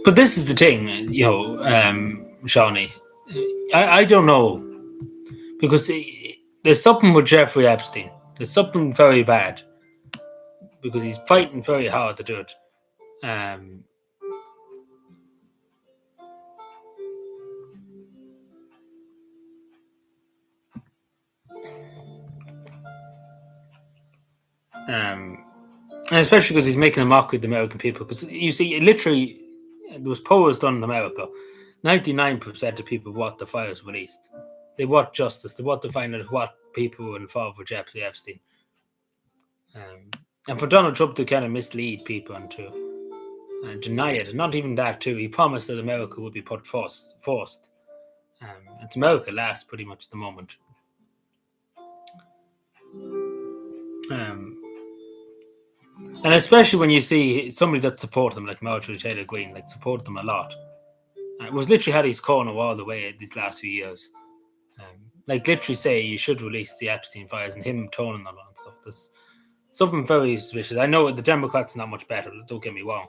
But this is the thing, Shawnee. I don't know because there's something with Jeffrey Epstein. There's something very bad because he's fighting very hard to do it. Um, um, and especially because he's making a mockery of the American people. Because you see, it literally, there was polls done in America. 99% of people want the files released. They want justice. They want to find out what people were involved with Jeffrey Epstein. And for Donald Trump to kind of mislead people and to deny it, not even that too, he promised that America would be put forced. It's America last pretty much at the moment. And especially when you see somebody that supported them, like Marjorie Taylor Greene, like supported them a lot. It was literally had his corner all the way these last few years. Like literally say you should release the Epstein files and him toning them and stuff. There's something very suspicious. I know the Democrats are not much better, don't get me wrong.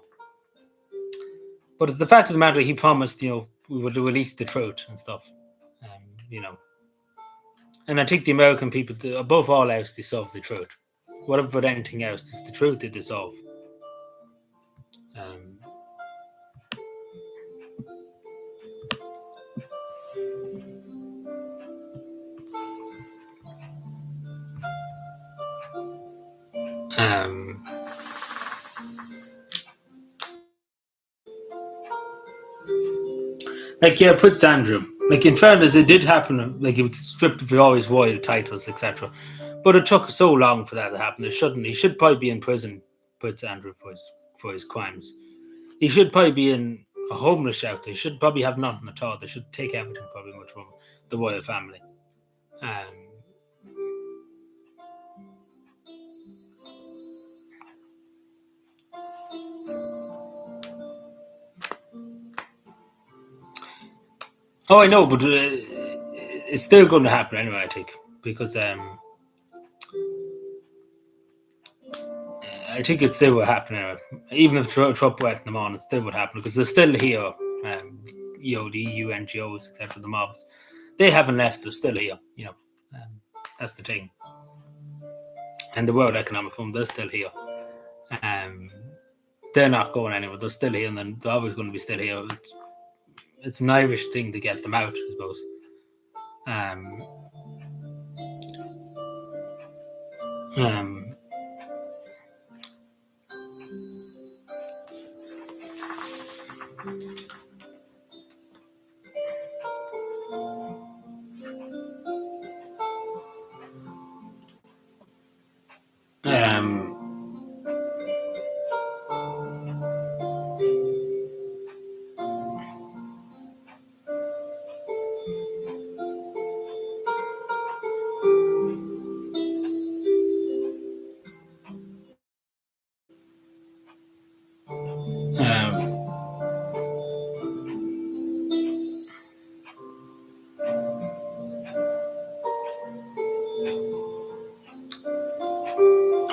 But it's the fact of the matter, he promised, we would release the truth and stuff. And I think the American people, above all else, deserve the truth. Whatever about anything else, it's the truth they deserve. Um, um, Prince Andrew. Like, in fairness, it did happen. Like, he was stripped of all his royal titles, etc. But it took so long for that to happen. It shouldn't. He should probably be in prison, Prince Andrew, for his crimes. He should probably be in a homeless shelter. He should probably have nothing at all. They should take everything probably much from the royal family. Oh, I know, but it's still going to happen anyway, I think, because I think it still will happen anyway. Even if Trump went them on, it still would happen because they're still here. The EU NGOs, etc., the mobs, they haven't left. They're still here. That's the thing. And the World Economic Forum, they're still here. They're not going anywhere. They're still here, and then they're always going to be still here. It's an Irish thing to get them out, I suppose.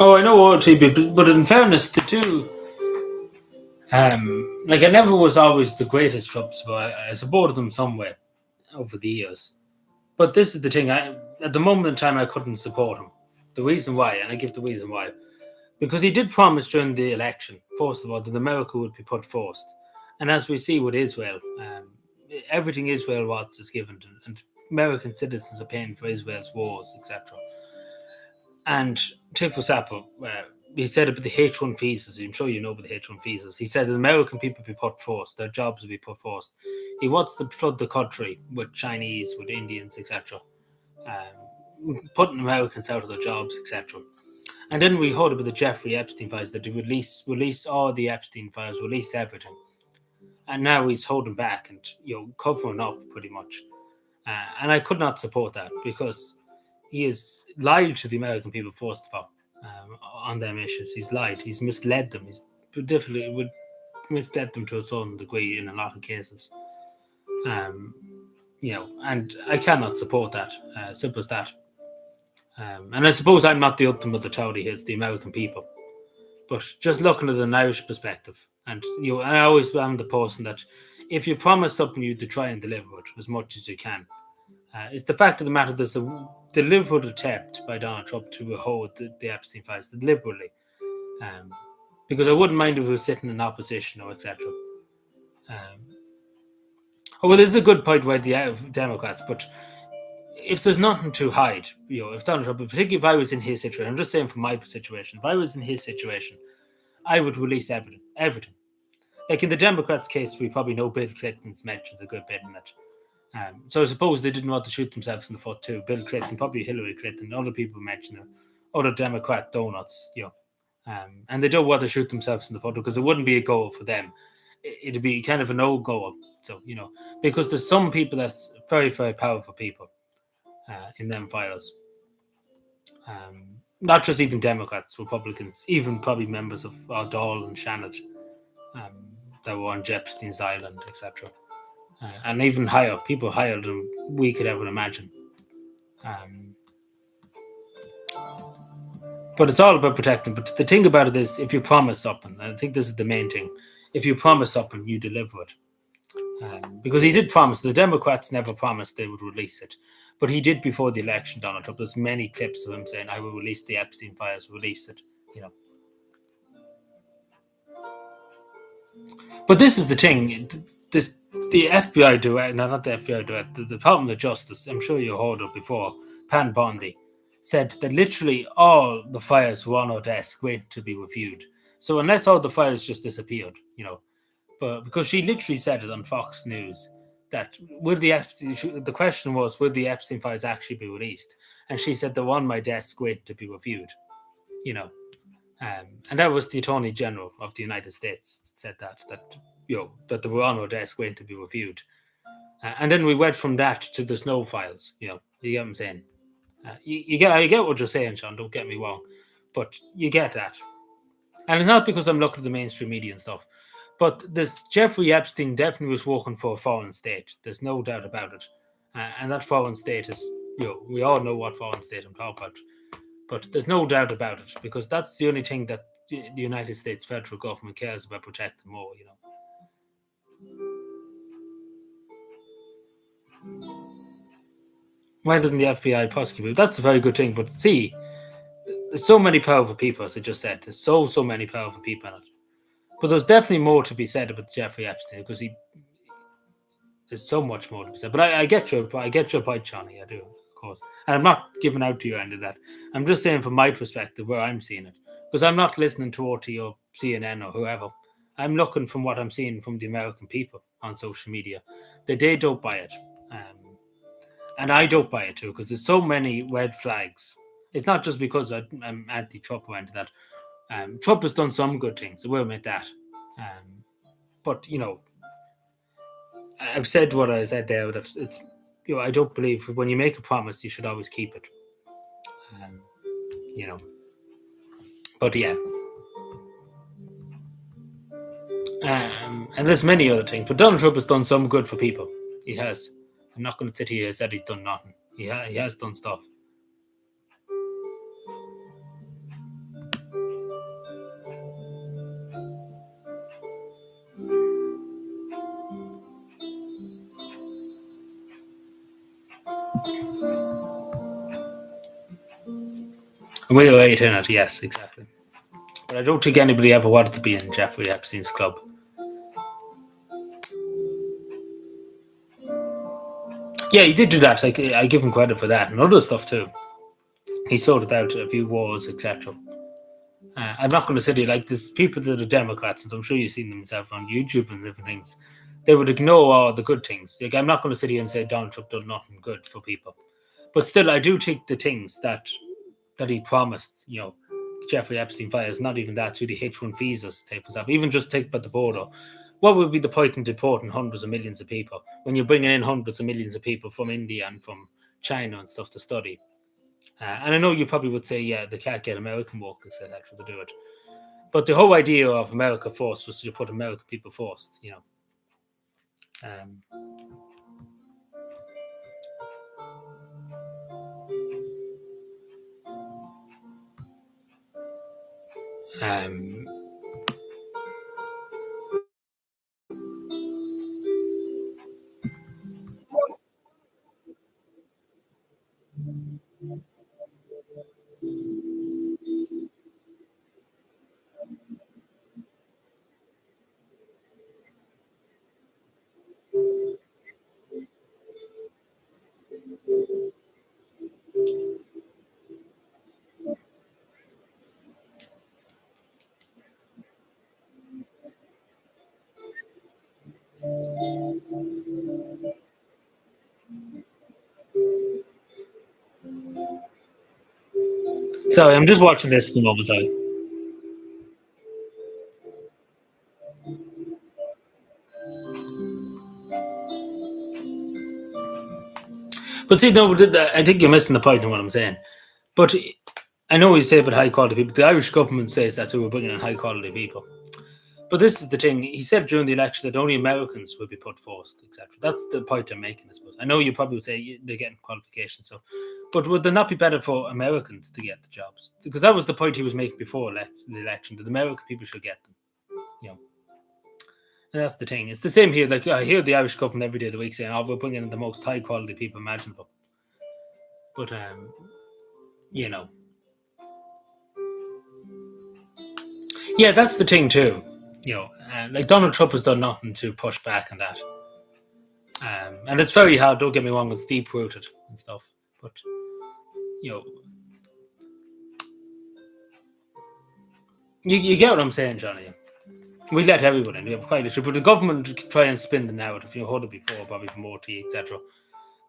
Oh, I know all people, but in fairness, to do, like I never was always the greatest Trump supporter. I supported them somewhere over the years. But this is the thing. At the moment in time, I couldn't support him. The reason why, and I give the reason why, because he did promise during the election, first of all, that America would be put first. And as we see with Israel, everything Israel wants is given, and American citizens are paying for Israel's wars, etc. And take for example, he said about the H1 visas. I'm sure you know about the H1 visas. He said that American people be put first, their jobs will be put first. He wants to flood the country with Chinese, with Indians, etc. Putting Americans out of their jobs, etc. And then we heard about the Jeffrey Epstein files, that they release all the Epstein files, release everything. And now he's holding back and covering up pretty much. And I could not support that, because he has lied to the American people first of all, on them issues. He's lied. He's misled them. He's definitely misled them to a certain degree in a lot of cases. And I cannot support that. Simple as that. And I suppose I'm not the ultimate authority here, it's the American people. But just looking at an Irish perspective, and I always am the person that if you promise something, you to try and deliver it as much as you can. It's the fact of the matter, there's a deliberate attempt by Donald Trump to withhold the Epstein files deliberately. Because I wouldn't mind if we were sitting in opposition or etc. There's a good point by the Democrats, but if there's nothing to hide, if Donald Trump, particularly if I was in his situation, I'm just saying from my situation, if I was in his situation, I would release everything. Like in the Democrats' case, we probably know Bill Clinton's mentioned a good bit in it. So I suppose they didn't want to shoot themselves in the foot too. Bill Clinton, probably Hillary Clinton, other people mentioned it, other Democrat donuts, and they don't want to shoot themselves in the foot because it wouldn't be a goal for them. It'd be kind of a no-goal. So, because there's some people that's very, very powerful people in them files. Not just even Democrats, Republicans, even probably members of Dáil and Shannon that were on Epstein's Island, etc. And even people higher than we could ever imagine. But it's all about protecting. But the thing about it is, if you promise something, and I think this is the main thing, if you promise something, you deliver it. Because he did promise, the Democrats never promised they would release it. But he did before the election, Donald Trump. There's many clips of him saying, I will release the Epstein files, release it, But this is the thing. The FBI director, no, not the FBI director, the Department of Justice, I'm sure you heard it before, Pan Bondi, said that literally all the files were on our desk waiting to be reviewed. So unless all the files just disappeared, but because she literally said it on Fox News, that the question was, will the Epstein files actually be released? And she said they're on my desk waiting to be reviewed, and that was the Attorney General of the United States said that they were on our desk waiting to be reviewed. And then we went from that to the Snow files, you get what I'm saying? I get what you're saying, Sean, don't get me wrong, but you get that. And it's not because I'm looking at the mainstream media and stuff, but this Jeffrey Epstein definitely was working for a foreign state. There's no doubt about it. And that foreign state is, we all know what foreign state I'm talking about. But there's no doubt about it, because that's the only thing that the United States federal government cares about protecting more, Why doesn't the FBI prosecute? That's a very good thing. But see, there's so many powerful people, as I just said. There's so many powerful people in it. But there's definitely more to be said about Jeffrey Epstein, because there's so much more to be said. But I get your point, Johnny. I do, of course. And I'm not giving out to you end of that. I'm just saying from my perspective where I'm seeing it, because I'm not listening to RT or CNN or whoever. I'm looking from what I'm seeing from the American people on social media. They don't buy it. And I don't buy it too, because there's so many red flags. It's not just because I'm anti-Trump or anything like that. Trump has done some good things, I will admit that. But, I've said what I said there, that it's, I don't believe when you make a promise, you should always keep it. But yeah. And there's many other things. But Donald Trump has done some good for people. He has. I'm not going to sit here and say he's done nothing. He has done stuff. We were right in it, yes, exactly. But I don't think anybody ever wanted to be in Jeffrey Epstein's club. Yeah, he did do that. Like, I give him credit for that and other stuff too. He sorted out a few wars, etc. I'm not going to sit here like this. People that are Democrats, and I'm sure you've seen them yourself on YouTube and different things. They would ignore all the good things. Like I'm not going to sit here and say Donald Trump done nothing good for people, but still, I do take the things that he promised. Jeffrey Epstein files. Not even that. To the H1 visas, take for example. Even just take about the border. What would be the point in deporting hundreds of millions of people when you're bringing in hundreds of millions of people from India and from China and stuff to study? And I know you probably would say, yeah, they can't get American workers, etc., to do it. But the whole idea of America First was to put American people first. Um, um, Sorry, I'm just watching this at the moment. But see, no, I think you're missing the point in what I'm saying. But I know what you say about high quality people. The Irish government says that, so we're bringing in high quality people. But this is the thing. He said during the election that only Americans will be put first, etc. That's the point I'm making, I suppose. I know you probably would say they're getting qualifications, but would there not be better for Americans to get the jobs? Because that was the point he was making before the election, that American people should get them. And that's the thing. It's the same here. Like I hear the Irish government every day of the week saying, "Oh, we're bringing in the most high quality people imaginable." But you know, yeah, that's the thing too. Like Donald Trump has done nothing to push back on that. And it's very hard. Don't get me wrong; it's deep rooted and stuff. But you know, you get what I'm saying, Johnny. We let everyone in. We have quite a few, but the government try and spin the narrative. You heard it before, probably from OT, etc.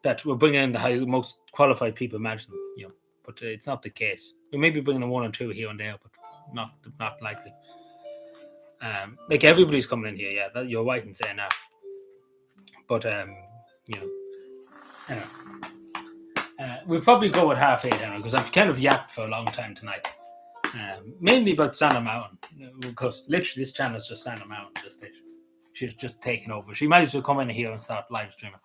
That we're bringing in the most qualified people imaginable. But it's not the case. We may be bringing in one or two here and there, but not likely. Like everybody's coming in here. Yeah, you're right in saying that. But you know, anyway. We'll probably go with 8:30, Henry, because I've kind of yapped for a long time tonight. Mainly about Santa Mountain, because literally this channel is just Santa Mountain. She's just taking over. She might as well come in here and start live streaming.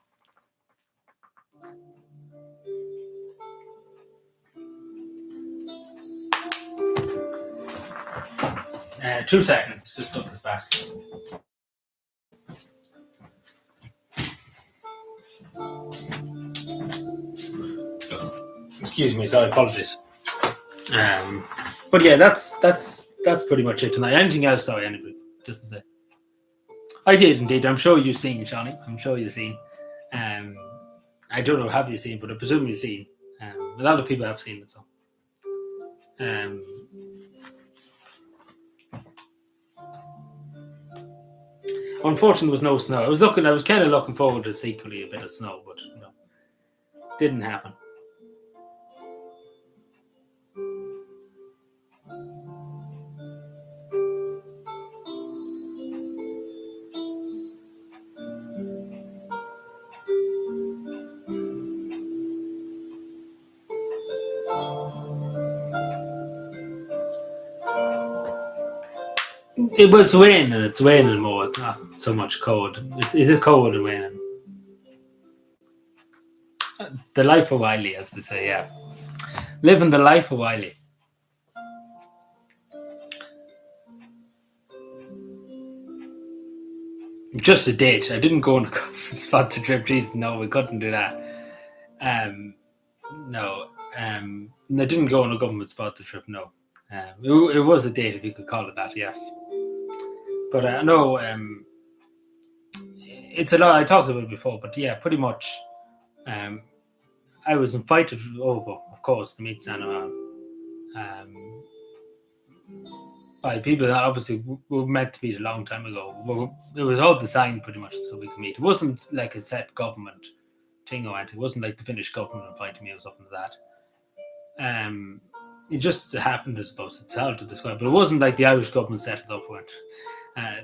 2 seconds. Just put this back. Excuse me. Sorry. Apologies. But yeah, that's pretty much it tonight. Anything else? Sorry, anybody? Just to say, I did indeed. I'm sure you've seen, Johnny. I'm sure you've seen. I don't know, have you seen, but I presume you've seen. A lot of people have seen it. So, unfortunately, there was no snow. I was kind of looking forward to secretly a bit of snow, but didn't happen. It was raining. It's raining more. It's not so much cold. Is it cold and raining? The life of Wiley, as they say. Yeah, living the life of Wiley. Just a date. I didn't go on a spot to trip. Jeez, no, we couldn't do that. No. I didn't go on a government spot to trip. No. It was a date, if you could call it that. Yes. But no. It's a lot. I talked about it before, but yeah, pretty much. I was invited over, of course, to meet Santa. by people that obviously were meant to meet a long time ago. It was all designed pretty much so we could meet. It wasn't like a set government thing or anything. It wasn't like the Finnish government inviting me or something like that. It just happened, I suppose. It's hard to describe, but it wasn't like the Irish government set it up.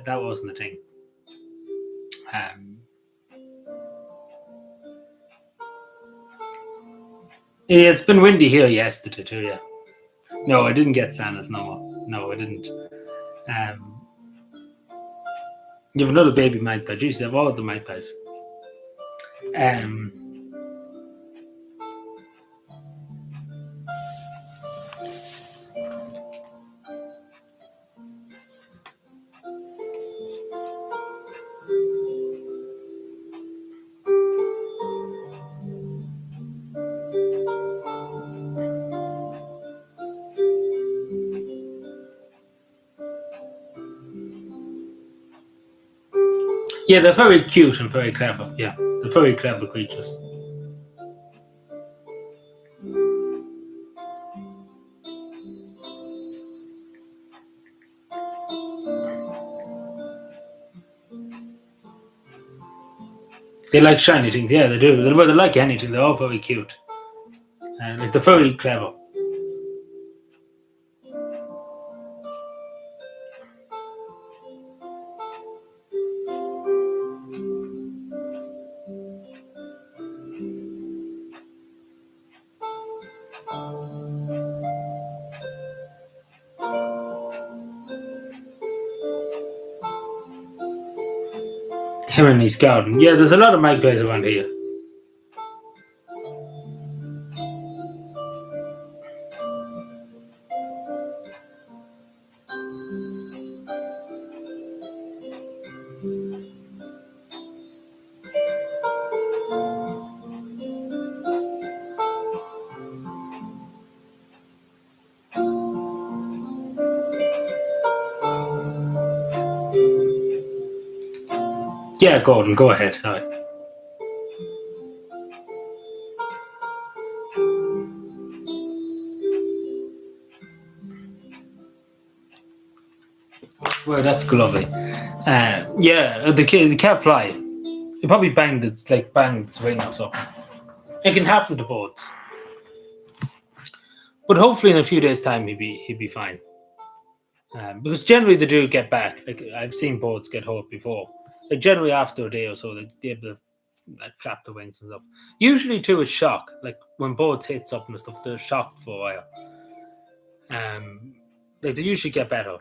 That wasn't the thing. Um, yeah, it's been windy here yesterday too. Yeah. No, I didn't get Santa's number. No, I didn't. You have another baby magpie. Jeez, you have all of the magpies. Yeah, they're very cute and very clever. Yeah, they're very clever creatures. They like shiny things. Yeah, they do. They like anything. They're all very cute. Like they're very clever. Him and his garden. Yeah, there's a lot of magpies around here. Yeah, Gordon, go ahead. Sorry. Well, that's lovely. Yeah, the cat fly. It probably banged its ring or something. It can happen to birds, but hopefully in a few days' time he'd be fine. Because generally they do get back. Like I've seen birds get hurt before. Like generally after a day or so, they're able to like flap the wings and stuff. Usually too, it's shock. Like when birds hit something and stuff, they're shocked for a while. Like they usually get better.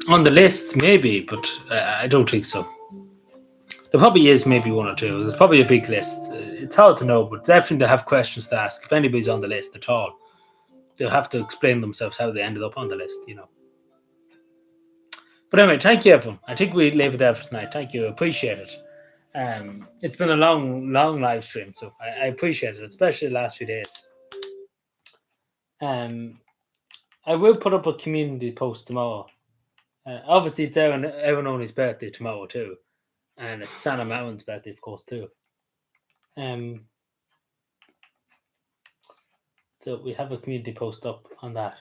On the list, maybe, but I don't think so. There probably is maybe one or two. There's probably a big list. It's hard to know, but definitely they have questions to ask. If anybody's on the list at all, they'll have to explain themselves how they ended up on the list, you know. But anyway, thank you, everyone. I think we leave it there for tonight. Thank you. Appreciate it. It's been a long live stream, so I appreciate it, especially the last few days. I will put up a community post tomorrow. Obviously, it's Aaron Only's birthday tomorrow too, and it's Santa Mountain's birthday, of course, too. So we have a community post up on that.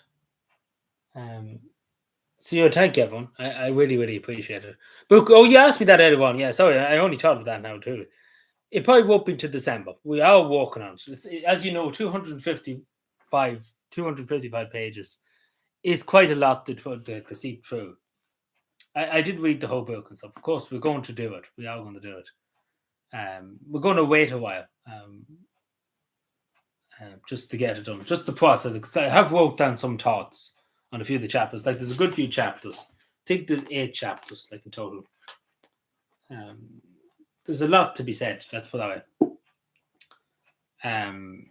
So yeah, thank you, everyone. I really appreciate it. But you asked me that earlier on. Yeah, sorry, I only thought of that now too. It probably won't be to December. We are working on it. As you know, 255 255 pages is quite a lot to see through. I did read the whole book and stuff. Of course, we're going to do it. We are going to do it. We're going to wait a while just to get it done, just the process. Because I have wrote down some thoughts on a few of the chapters. Like, there's a good few chapters. I think there's 8 chapters, like, in total. There's a lot to be said. Let's put that way.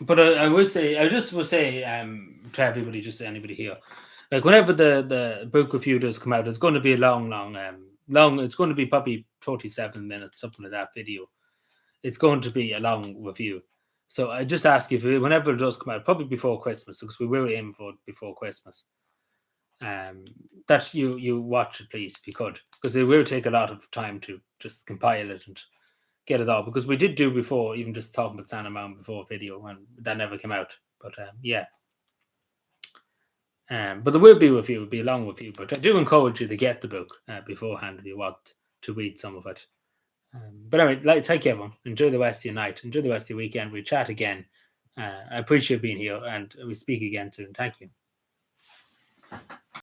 But I would say, I just would say to everybody, just anybody here, like, whenever the book review does come out, it's going to be a long. It's going to be probably 37 minutes, something like that video. It's going to be a long review. So I just ask you, whenever it does come out, probably before Christmas, because we will aim for it before Christmas, that you watch it, please, if you could, because it will take a lot of time to just compile it and get it all, because we did do before, even just talking about Santa Mountain before video, and that never came out. But yeah. But there will be a review, it'll be a long review, but I do encourage you to get the book beforehand if you want to read some of it. But anyway, take everyone. Enjoy the rest of your night. Enjoy the rest of your weekend. We'll chat again. I appreciate being here, and we speak again soon. Thank you.